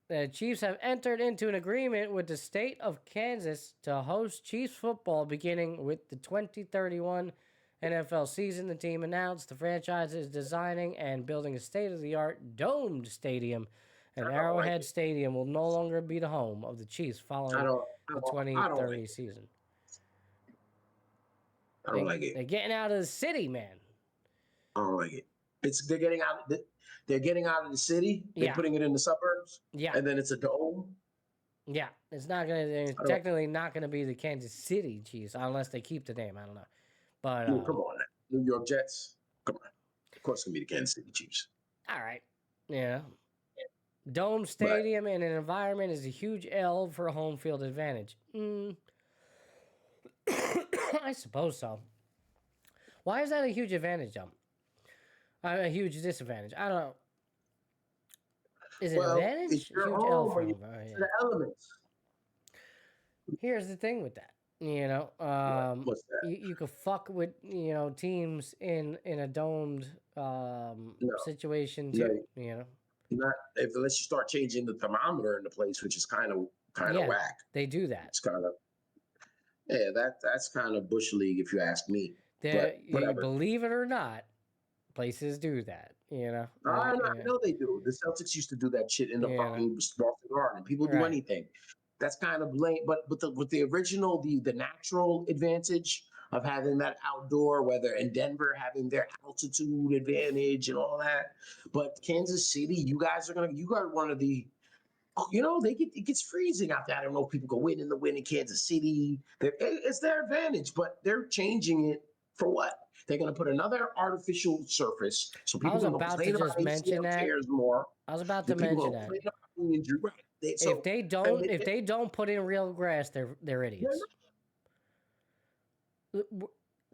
The Chiefs have entered into an agreement with the state of Kansas to host Chiefs football beginning with the 2031 NFL season. The team announced the franchise is designing and building a state-of-the-art domed stadium. And Arrowhead Stadium will no longer be the home of the Chiefs following the 2030 season. I don't like it. They're getting out of the city, man. I don't like it. They're getting out. They're getting out of the city. They're putting it in the suburbs. Yeah, and then it's a dome. Yeah, it's not gonna. It's technically not gonna be the Kansas City Chiefs unless they keep the name. I don't know, but come on, New York Jets. Come on, of course it's gonna be the Kansas City Chiefs. All right, yeah. Dome stadium and an environment is a huge L for a home field advantage. I suppose so. Why is that a huge advantage, though? A huge disadvantage. I don't know. Is it an advantage? It's your home for the elements. Here's the thing with that. You know, what's that? You could fuck with, you know, teams in a domed situation too. Yeah. You know. not unless you start changing the thermometer in the place, which is kind of whack. They do that. It's kind of that's kind of bush league if you ask me. But You whatever. believe it or not, places do that. I know they do. The Celtics used to do that shit in the fucking Boston Garden. People do anything. That's kind of lame. But with the original, the natural advantage of having that outdoor weather, and Denver having their altitude advantage and all that. But Kansas City, you got one of the, it gets freezing out there. I don't know if people go in the wind in Kansas City. It's their advantage, but they're changing it for what? They're going to put another artificial surface, so people are going to complain about ACL tears more. I was about to mention that. Injury. Right. If they don't put in real grass, they're idiots.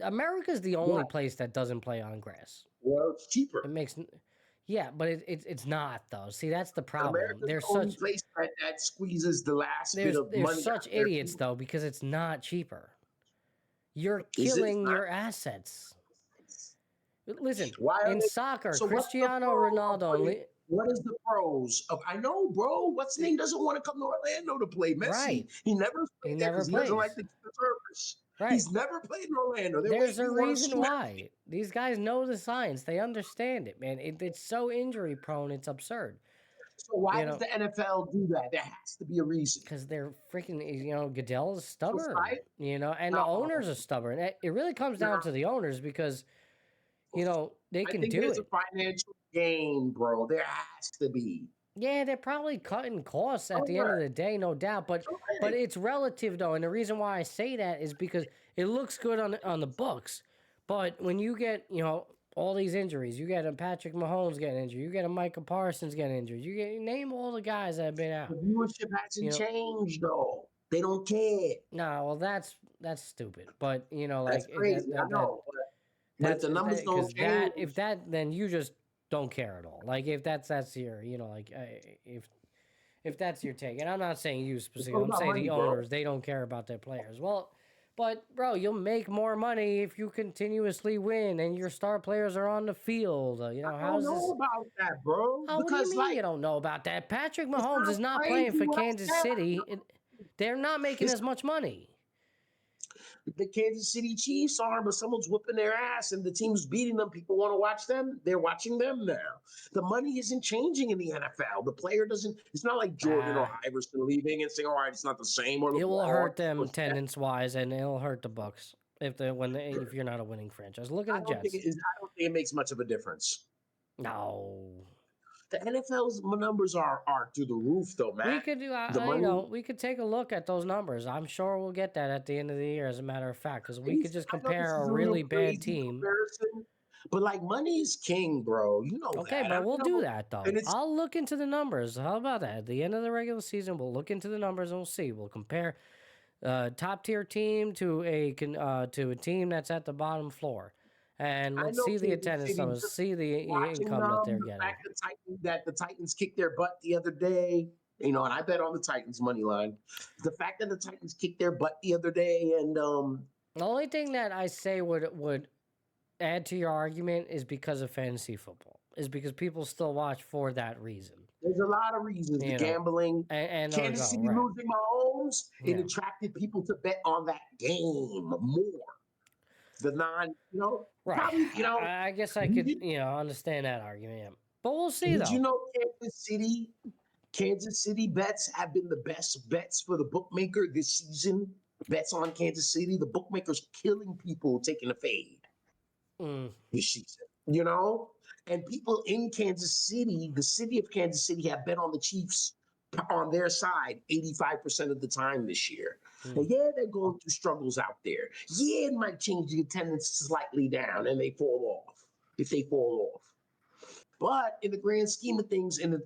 America's the only place that doesn't play on grass. Well, it's cheaper. It makes, but it's not though. See, that's the problem. There's the only place that squeezes the last bit of money. There's such idiots though, because it's not cheaper. You're killing your assets. Listen, in soccer, Cristiano Ronaldo. What is the pros of? I know, bro. What's his name doesn't want to come to Orlando to play. Messi. Right. He never plays. He doesn't like the surface. Right. He's never played in Orlando. There's a reason why. These guys know the science. They understand it, man. It's so injury prone. It's absurd. So why does the NFL do that? There has to be a reason. Because they're freaking, Goodell is stubborn, and the owners are stubborn. It really comes down to the owners because, they can do it. There's a financial gain, bro. There has to be. Yeah, they're probably cutting costs at the end of the day, no doubt. But it's relative, though. And the reason why I say that is because it looks good on the books. But when you get, all these injuries, you get a Patrick Mahomes getting injured, you get a Micah Parsons getting injured, you name all the guys that have been out. The viewership hasn't changed, though. They don't care. No, well, that's stupid. But, that's crazy. I know. But the numbers don't change. Then you just don't care at all. Like if that's your, if that's your take, and I'm not saying you specifically, I'm saying the owners, they don't care about their players. Well, but bro, you'll make more money if you continuously win and your star players are on the field. I don't know about that, bro. What do you mean you don't know about that? Patrick Mahomes is not playing for Kansas City. They're not making as much money. The Kansas City Chiefs are, but someone's whipping their ass and the team's beating them. People want to watch them. They're watching them now. The money isn't changing in the NFL. The player doesn't. It's not like Jordan or Iverson leaving and saying, "All right, it's not the same." Or it will hurt them attendance wise, and it'll hurt the Bucks if you're not a winning franchise. Look at the Jets. I don't think it makes much of a difference. No. The NFL's numbers are through the roof, though, man. We could we could take a look at those numbers. I'm sure we'll get that at the end of the year, as a matter of fact, because we could just compare a really bad team. But money is king, bro. You know. Okay, but we'll do that though. I'll look into the numbers. How about that? At the end of the regular season, we'll look into the numbers and we'll see. We'll compare top tier team to a team that's at the bottom floor. And let's see the attendance numbers, see the income that they're getting. That the Titans kicked their butt the other day, and I bet on the Titans money line. The fact that the Titans kicked their butt the other day, and the only thing that I say would add to your argument is because of fantasy football, is because people still watch for that reason. There's a lot of reasons. The gambling, and Kansas City losing Mahomes, it attracted people to bet on that game more. The non, right? Probably, I guess I could, understand that argument. Yeah. But we'll see, though. Did you know Kansas City bets have been the best bets for the bookmaker this season? Bets on Kansas City, the bookmaker's killing people taking a fade this season. And people in Kansas City, the city of Kansas City, have bet on the Chiefs on their side 85% of the time this year. Now, they're going through struggles out there. It might change the attendance slightly down and they fall off if they fall off. But in the grand scheme of things, in the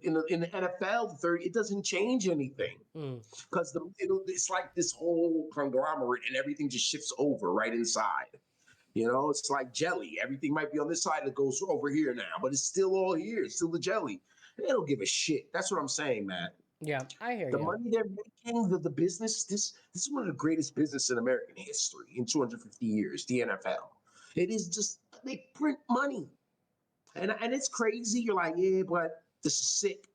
NFL, it doesn't change anything because it's like this whole conglomerate and everything just shifts over right inside. It's like jelly. Everything might be on this side that goes over here now, but it's still all here. It's still the jelly. They don't give a shit. That's what I'm saying, Matt. Yeah, I hear you. The money they're making, the business, this is one of the greatest business in American history in 250 years, the NFL. It is just, they print money. And it's crazy. You're like, but This is sick.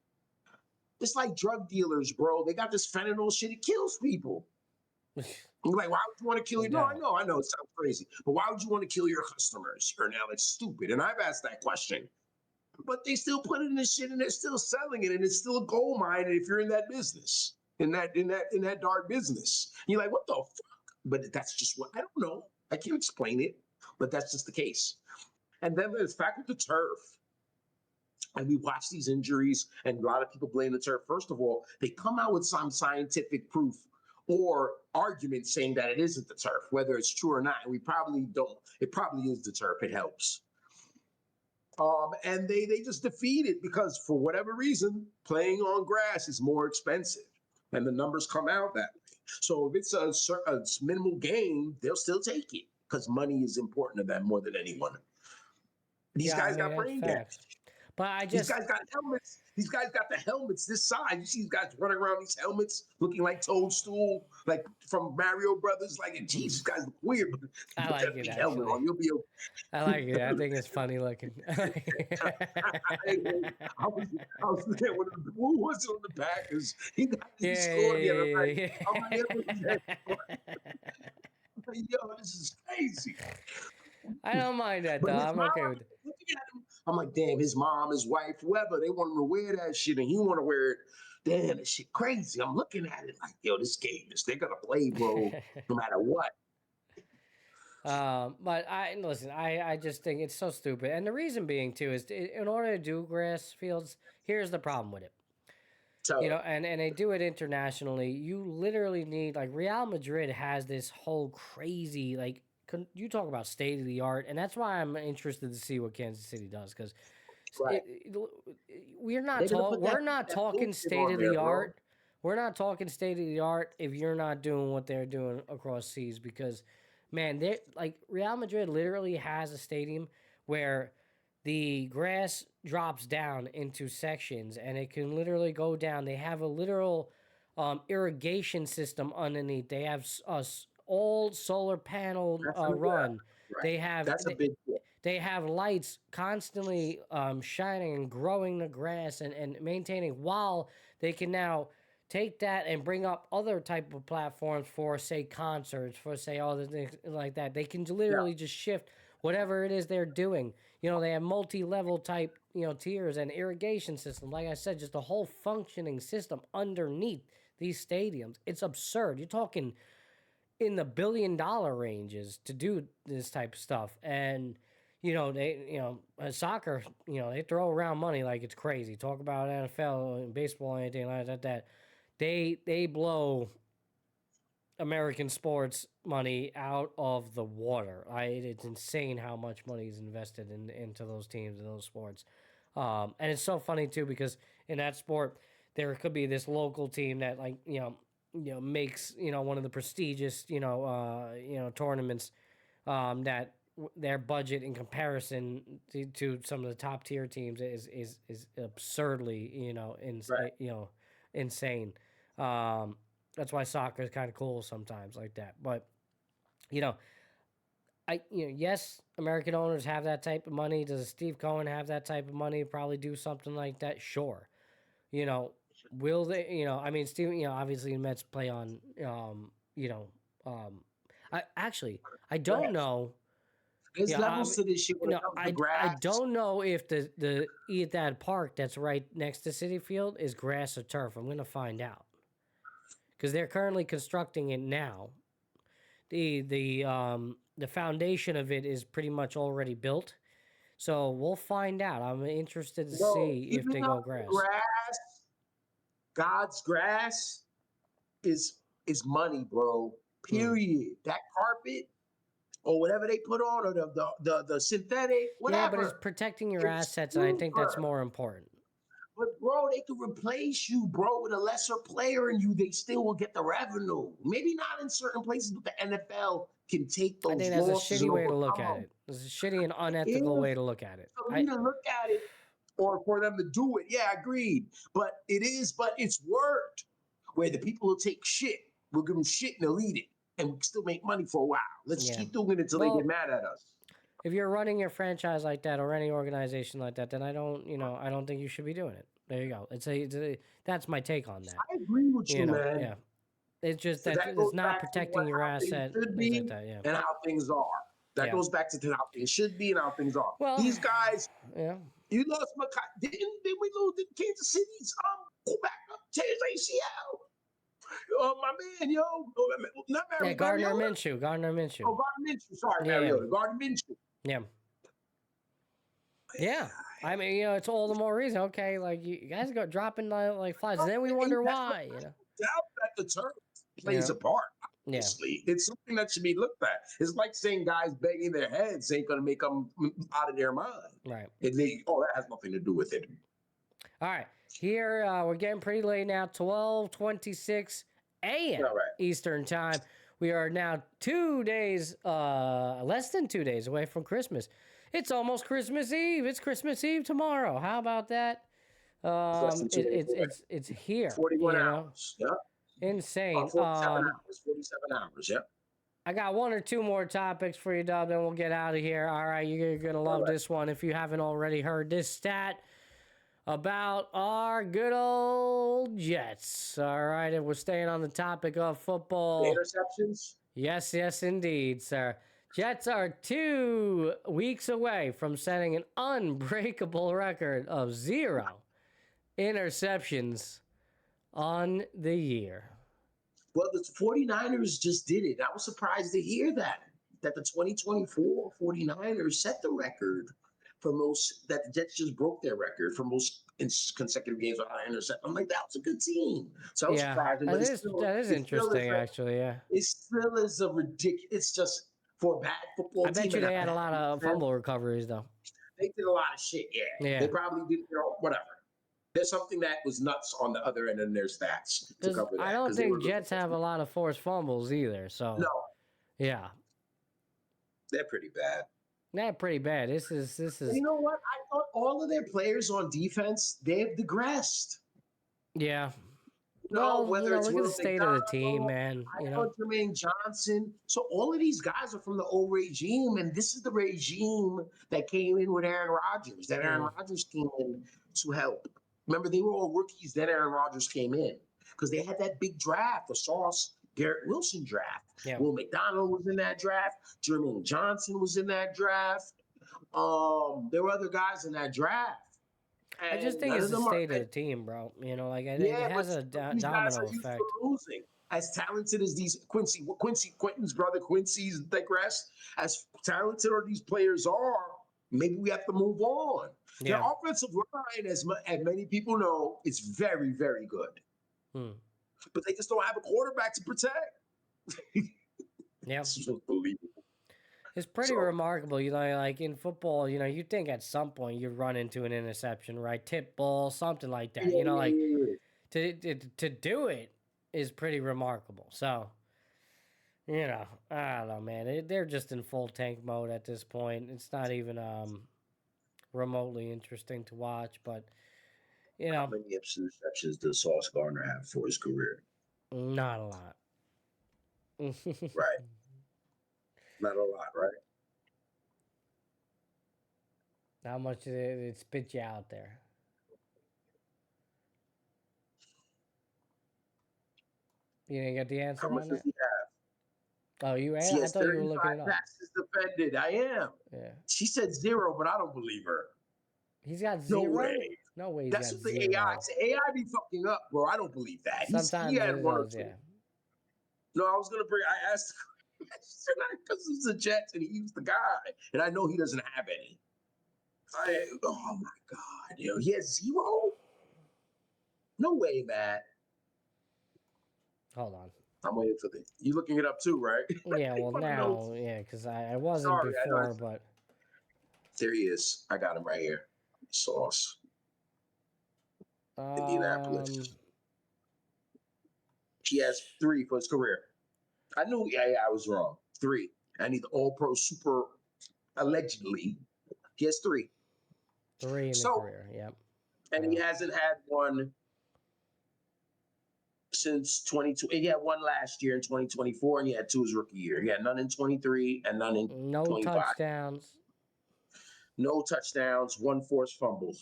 It's like drug dealers, bro. They got this fentanyl shit. It kills people. You're like, why would you want to kill your? No, I know. It sounds crazy, but why would you want to kill your customers? You're now like stupid. And I've asked that question, but they still put it in this shit, and they're still selling it, and it's still a gold mine. And if you're in that business, in that dark business, you're like, what the fuck? But that's just what I don't know. I can't explain it, but that's just the case. And then there's fact with the turf. And we watch these injuries, and a lot of people blame the turf. First of all, they come out with some scientific proof or argument saying that it isn't the turf, whether it's true or not. And we probably don't. It probably is the turf. It helps. And they just defeat it because for whatever reason, playing on grass is more expensive. And the numbers come out that way. So if it's a minimal game, they'll still take it because money is important to them more than anyone. These guys got brain damage. But these guys got helmets. These guys got the helmets this size. You see these guys running around these helmets looking like Toadstool, like from Mario Brothers. Like, Jesus, guys look weird. But I like it, helmet on, you'll be okay. I like it. I think it's funny looking. I was looking at who was it on the back? Because he got his score again. I'm like, yo, this is crazy. I don't mind that, though. I'm okay with it. I'm like, damn, his mom, his wife, whoever, they want him to wear that shit, and he want to wear it. Damn, this shit crazy. I'm looking at it like, yo, this game they're gonna play, bro, no matter what. But I just think it's so stupid, and the reason being too is in order to do grass fields, here's the problem with it. So, and they do it internationally. You literally need, like, Real Madrid has this whole crazy, like, you talk about state of the art, and that's why I'm interested to see what Kansas City does, because we're not talking state of the art. We're not talking state of the art if you're not doing what they're doing across seas, because, man, they like Real Madrid literally has a stadium where the grass drops down into sections, and it can literally go down. They have a literal irrigation system underneath. They have all solar panel run. Right. They have they have lights constantly shining and growing the grass and maintaining, while they can now take that and bring up other type of platforms for, say, concerts, for, say, other things like that. They can literally just shift whatever it is they're doing. They have multi-level type, tiers and irrigation system. Like I said, just a whole functioning system underneath these stadiums. It's absurd. You're talking in the $1 billion ranges to do this type of stuff. And, soccer, they throw around money like it's crazy. Talk about NFL and baseball and anything like that. They blow American sports money out of the water. It's insane how much money is invested into those teams and those sports. And it's so funny too, because in that sport, there could be this local team that, like, makes, one of the prestigious, tournaments, that their budget in comparison to some of the top tier teams is absurdly, insane. That's why soccer is kind of cool sometimes like that. But, yes, American owners have that type of money. Does Steve Cohen have that type of money? Probably do something like that. Sure. Will they, Steve, obviously the Mets play on, I don't know. There's levels to this shit when it comes to grass. I don't know if the Etihad Park that's right next to Citi Field is grass or turf. I'm going to find out, because they're currently constructing it now. The foundation of it is pretty much already built, so we'll find out. I'm interested to see if they go grass. God's grass is money, bro. Period. That carpet or whatever they put on, or the synthetic, whatever. Yeah, but it's protecting your assets, and I think that's more important. But, bro, they could replace you, bro, with a lesser player, and they still will get the revenue. Maybe not in certain places, but the NFL can take those losses. I think that's a shitty way to look at it. It's a shitty and unethical way to look at it. So either look at it, or for them to do it. Yeah, agreed. But it's worked. Where the people will take shit, we'll give them shit and they'll eat it, and we can still make money for a while. Let's keep doing it until they get mad at us. if you're running your franchise like that or any organization like that, then I don't think you should be doing it. There you go. That's my take on that. I agree with you, man. Yeah. It's just So that that it's goes not back to protecting your how things asset. should Things be like that, yeah. and how things are. That Yeah. goes back to how things should be and how things are. Well, These guys, yeah. you lost Makai. Didn't we lose Kansas City's back up to his ACL? My man, not Mariota. Gardner Minshew. Oh, Gardner Minshew. Sorry, Yeah. Mariota. Gardner Minshew. Yeah. Yeah. I mean, it's all the more reason. Okay, like you guys go dropping like flies, and then we wonder why. Doubt that the turf plays a part. Honestly, it's something that should be looked at. It's like saying guys banging their heads ain't gonna make them out of their mind. Right. That has nothing to do with it. All right. Here we're getting pretty late now. 12:26 a.m. Eastern time. We are now 2 days, less than 2 days away from Christmas. It's almost Christmas Eve. It's Christmas Eve tomorrow. How about that? It's here. 41 hours. Yeah. Insane. 47 hours. Yeah. I got one or two more topics for you, Dub, then we'll get out of here. All right, you're going to love this one if you haven't already heard this stat about our good old Jets. All right, and we're staying on the topic of football. The interceptions? Yes, indeed, sir. Jets are 2 weeks away from setting an unbreakable record of 0 interceptions on the year. Well, the 49ers just did it. I was surprised to hear that the 2024 49ers set the record for most, that the Jets just broke their record for most consecutive games without an interception. I'm like, that was a good team. So I was surprised. That is interesting, actually, yeah. It still is a ridiculous, it's just for a bad football team. I bet you they had a lot of fumble recoveries, though. They did a lot of shit, yeah. They probably did, whatever. There's something that was nuts on the other end of their stats to cover that. I don't think Jets have a lot of forced fumbles either. So no, yeah, they're pretty bad. Not pretty bad. This is. You know what? I thought all of their players on defense, they've digressed. Yeah. Look at the state of the team, man. Jermaine Johnson. So all of these guys are from the old regime, and this is the regime that came in with Aaron Rodgers. That Aaron Rodgers came in to help. Remember, they were all rookies. Then Aaron Rodgers came in because they had that big draft, the Sauce Garrett Wilson draft. Yeah. Will McDonald was in that draft. Jermaine Johnson was in that draft. There were other guys in that draft. And I just think it's the state of the team, bro. I think it has a domino effect. Losing. As talented as these Quentin's brother Quincy's digress, as talented as these players are, maybe we have to move on. Yeah. Their offensive line, as many people know, is very, very good. But they just don't have a quarterback to protect. Yeah. It's unbelievable. It's pretty remarkable, like in football, you think at some point you run into an interception, right? Tip ball, something like that. To do it is pretty remarkable. So, I don't know, man. They're just in full tank mode at this point. It's not even remotely interesting to watch, but How many interceptions does Sauce Gardner have for his career? Not a lot. Right. Not a lot, right? How much did it spit you out there? You didn't get the answer How much on does that? he have? Oh, you She I has thought you were looking it 35 up. passes defended. I am. Yeah. She said 0, but I don't believe her. He's got 0? No way. No way he's That's got what the 0. AI. AI be fucking up, bro. I don't believe that. Sometimes he had it one or does, two. yeah. No, I was gonna bring. I asked because it's the Jets and he's the guy, and I know he doesn't have any. Oh my God, he has 0. No way, Matt. Hold on. I'm waiting for the. You looking it up too, right? Yeah, well now, because I wasn't before, but there he is. I got him right here. Sauce. Indianapolis. He has 3 for his career. I knew I was wrong. 3. And he's all-pro super, allegedly. He has 3. 3 in the career, yep. And he hasn't had one since 2020. He had 1 last year in 2024, and he had 2 his rookie year. He had none in 23 and none in 25. Touchdowns. No touchdowns, one forced fumble.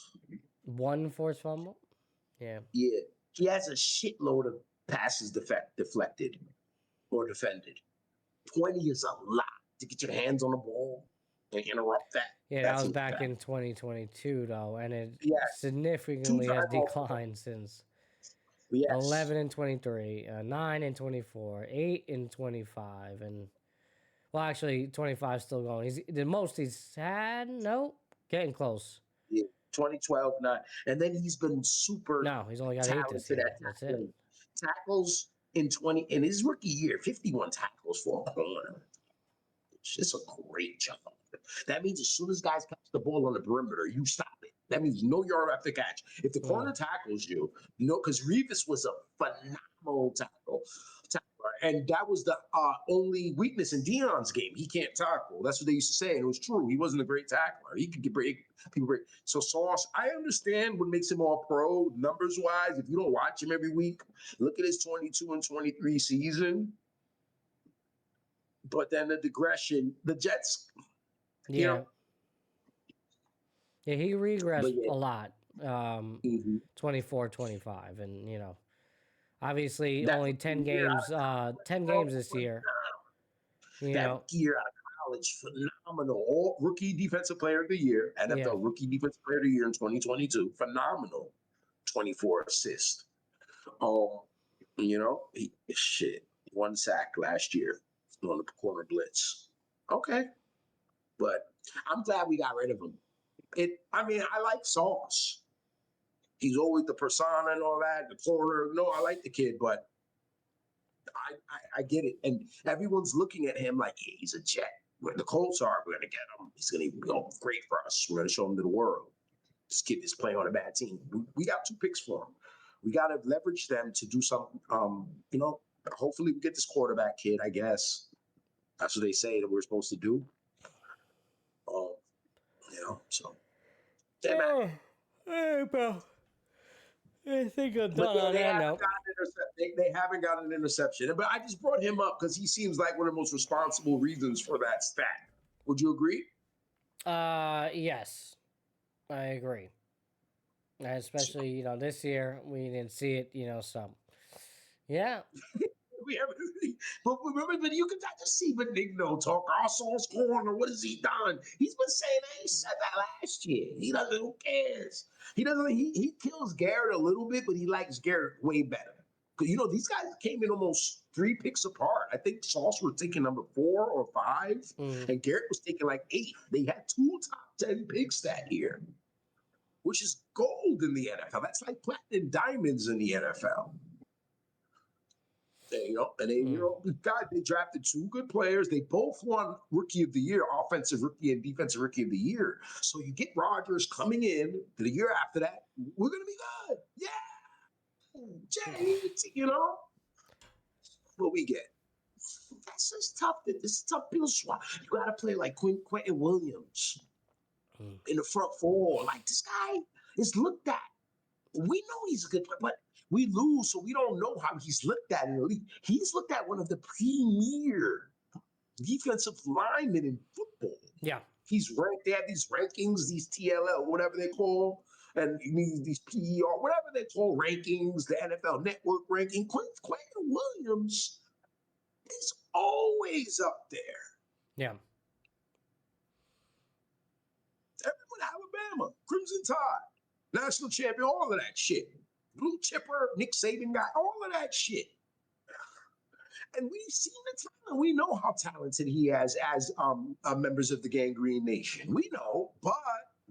One forced fumble? Yeah. Yeah. He has a shitload of passes deflected or defended. 20 is a lot to get your hands on the ball and interrupt that. Yeah, That's that was back bad. in 2022, though, and it Yeah. significantly has Two-time declined since. Yes. 11 and 23, 9 and 24, 8 and 25, and well, actually, 25 still going. He's the most he's had. Nope, getting close. Yeah. 2012, 9. And then he's been super No, he's only got 8 this talented year. at That's tackling. it. Tackles in his rookie year, 51 tackles for a corner. It's a great job. That means as soon as guys catch the ball on the perimeter, you stop it. That means no yard after catch. If the corner tackles you, because Revis was a phenomenal tackler, and that was the only weakness in Dion's game. He can't tackle. That's what they used to say, and it was true. He wasn't a great tackler. He could get people break. So Sauce, I understand what makes him all pro numbers wise. If you don't watch him every week, look at his 22 and 23 season. But then the digression, the Jets. Yeah. You know, yeah, he regressed yeah. a lot. 24, 25, and obviously only 10 games. 10 games this year. That year out of college, phenomenal. All rookie defensive player of the year, NFL rookie defensive player of the year in 2022, phenomenal. 24 assists. One sack last year on the corner blitz. Okay, but I'm glad we got rid of him. I like Sauce. He's always the persona and all that, the corner. No, I like the kid, but I get it. And everyone's looking at him like, yeah, he's a Jet. When the Colts are, we're going to get him. He's going to be great for us. We're going to show him to the world. This kid is playing on a bad team. We got 2 picks for him. We got to leverage them to do something. Hopefully we get this quarterback kid, I guess. That's what they say that we're supposed to do. So. Hey, bro. I think I'm done on that note. They haven't got an interception. But I just brought him up because he seems like one of the most responsible reasons for that stat. Would you agree? Yes. I agree. Especially, this year, we didn't see it, so. Yeah. We haven't really, but you can just see Benigno talk. Our Sauce corner, what has he done? He's been saying that. He said that last year. He doesn't. Who cares? He doesn't. He kills Garrett a little bit, but he likes Garrett way better. Because these guys came in almost 3 picks apart. I think Sauce was taking number 4 or 5, and Garrett was taking like 8. They had 2 top 10 picks that year, which is gold in the NFL. That's like platinum diamonds in the NFL. And they drafted 2 good players. They both won Rookie of the Year, Offensive Rookie and Defensive Rookie of the Year. So you get Rodgers coming in to the year after that. We're gonna be good. Yeah, Jay, what we get. That's just tough. This is tough pill swap. You got to play like Quentin Williams in the front 4. Like this guy is looked at. We know he's a good player, but we lose, so we don't know how he's looked at in the league. He's looked at one of the premier defensive linemen in football. Yeah. He's ranked. They have these rankings, these TLL, whatever they call, and these PER, whatever they call rankings, the NFL Network ranking. Quentin Williams is always up there. Yeah. Everyone, Alabama, Crimson Tide, national champion, all of that shit. Blue chipper, Nick Saban guy, all of that shit. And we've seen the talent. We know how talented he is as members of the Gangrene Nation. We know, but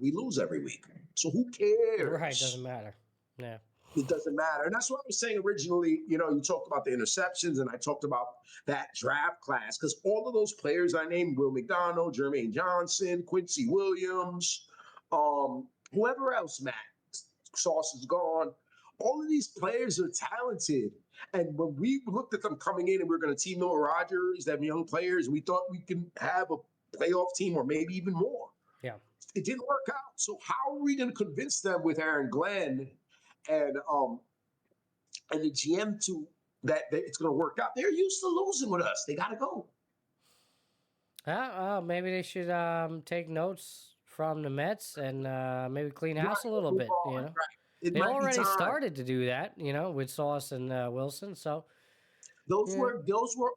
we lose every week. So who cares? Right, doesn't matter. Yeah. It doesn't matter. And that's what I was saying originally. You talked about the interceptions, and I talked about that draft class, because all of those players I named, Will McDonald, Jermaine Johnson, Quincy Williams, whoever else, Matt, Sauce is gone. All of these players are talented. And when we looked at them coming in and we were going to team Noah Rodgers, them young players, we thought we can have a playoff team or maybe even more. Yeah. It didn't work out. So how are we going to convince them with Aaron Glenn and the GM that it's going to work out? They're used to losing with us. They got to go. Maybe they should take notes from the Mets and maybe clean house a little bit. You know, Right. It they might be already time. started to do that. You know, with Sauce and Wilson. So Those were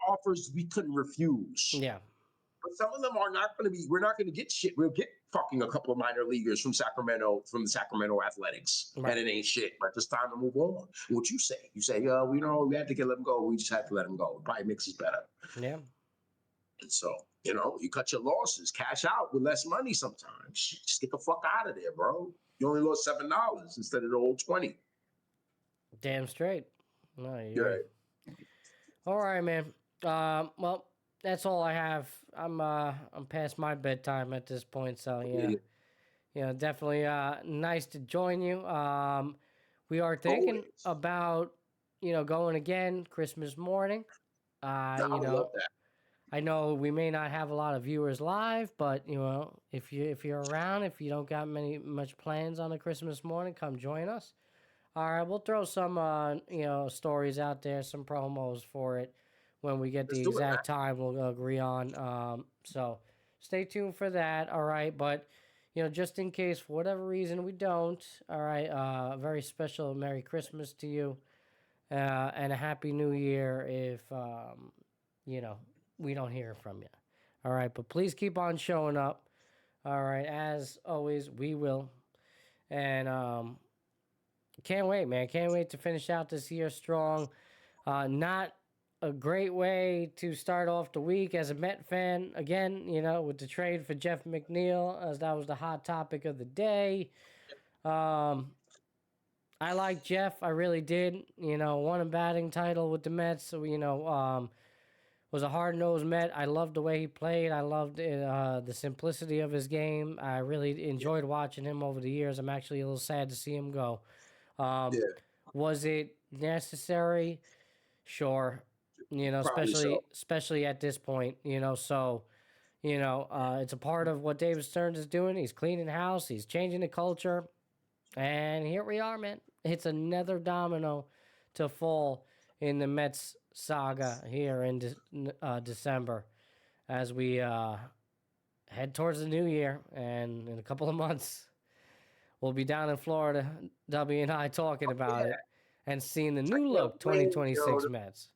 offers we couldn't refuse. yeah, But some of them are not going to be. We're not going to get shit. We'll get fucking a couple of minor leaguers from Sacramento, from the Sacramento Athletics, Right. and it ain't shit. But it's time to move on. What you say? You say, we know we had to let him go. We just had to let him go. It probably makes us better. yeah. And so, you cut your losses, cash out with less money sometimes. Just get the fuck out of there, bro. You only lost $7 instead of the old 20. Damn straight. No, Yeah. you're right. All right, man. Well, that's all I have. I'm past my bedtime at this point, so definitely nice to join you. We are thinking Always. about going again Christmas morning. I would love that. I know we may not have a lot of viewers live, but if you're around, if you don't got much plans on a Christmas morning, come join us. All right, we'll throw some stories out there, some promos for it when we get the exact time we'll agree on. So stay tuned for that. All right, but just in case for whatever reason we don't, all right, a very special Merry Christmas to you and a Happy New Year if we don't hear from you. All right, but please keep on showing up. All right, as always, we will. And can't wait, man. Can't wait to finish out this year strong. Not a great way to start off the week as a Met fan. Again, with the trade for Jeff McNeil, as that was the hot topic of the day. I like Jeff. I really did. Won a batting title with the Mets. So, was a hard-nosed Met. I loved the way he played. I loved the simplicity of his game. I really enjoyed watching him over the years. I'm actually a little sad to see him go. Was it necessary? Sure. Especially at this point, so, it's a part of what David Stearns is doing. He's cleaning house. He's changing the culture. And here we are, man. It's another domino to fall in the Mets saga here in December as we head towards the new year. And in a couple of months, we'll be down in Florida, Dubby and I, talking about it and seeing the new look 2026 Mets.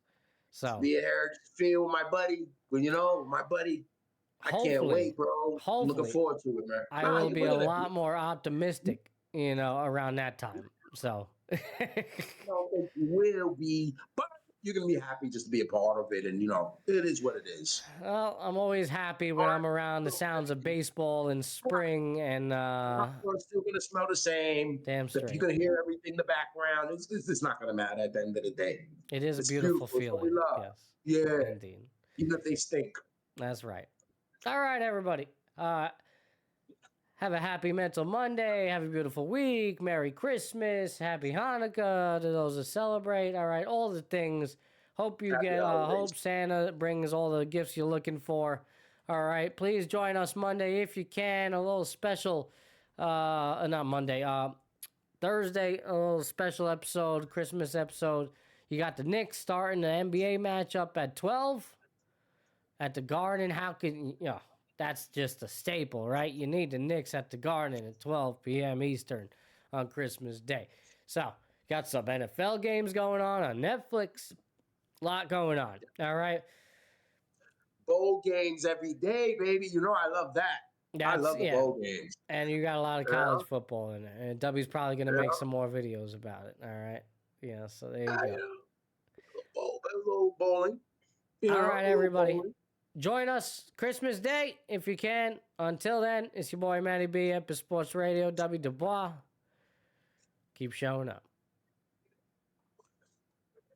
So be here to feel my buddy. Well, my buddy. I can't wait, bro. I'm looking forward to it, man. I will be a lot more optimistic, around that time. So it will be, but you're gonna be happy just to be a part of it, and it is what it is. Well, I'm always happy when I'm around the sounds of baseball in spring, and It's still gonna smell the same. Damn straight. If you're gonna hear everything in the background, it's not gonna matter at the end of the day. It is a beautiful feeling. It's what we love. Yes. Yeah. Indeed. Even if they stink. That's right. All right, everybody. Have a happy Mental Monday. Have a beautiful week. Merry Christmas. Happy Hanukkah to those that celebrate. All right, all the things. Hope you hope Santa brings all the gifts you're looking for. All right, please join us Monday if you can. A little special, not Monday, Thursday, a little special episode, Christmas episode. You got the Knicks starting the NBA matchup at 12 at the Garden. How can that's just a staple, right? You need the Knicks at the Garden at 12 p.m. Eastern on Christmas Day. So, got some NFL games going on Netflix. A lot going on, all right? Bowl games every day, baby. I love that. I love the bowl games. And you got a lot of college football in there. And W's probably going to make some more videos about it, all right? Yeah, so there you go. A little bowling. All right, everybody. Join us Christmas Day if you can. Until then, it's your boy Matty B, Epis Sports Radio, W. Dubois. Keep showing up.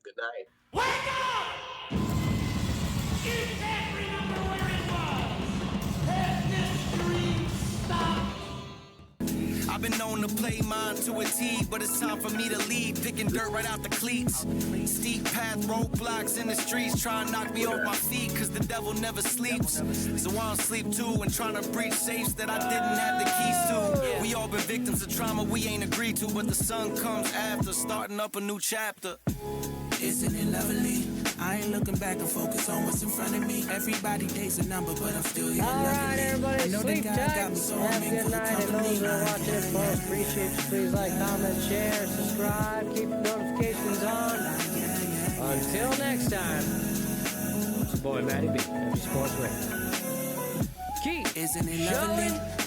Good night. Wake up! You can't remember where it was. Has this dream stopped? I've been known to play mine to a T, but it's time for me to lead. Picking dirt right out the cleats. Steep path, roadblocks in the streets, trying to knock me off my feet, cause the devil never sleeps. So I don't sleep too, and trying to breach safes that I didn't have the keys to. We all been victims of trauma we ain't agreed to, but the sun comes after, starting up a new chapter. Isn't it lovely? I ain't looking back and focus on what's in front of me. Everybody dates a number, but I'm still here. All right, everybody, sleep tight. Have a good night. And those that are watching it, most appreciate you. Please like, comment, share, subscribe. Keep the notifications on. Until next time, it's your boy Matty B, Epis Sports Radio. Keep Isn't it showing lovely?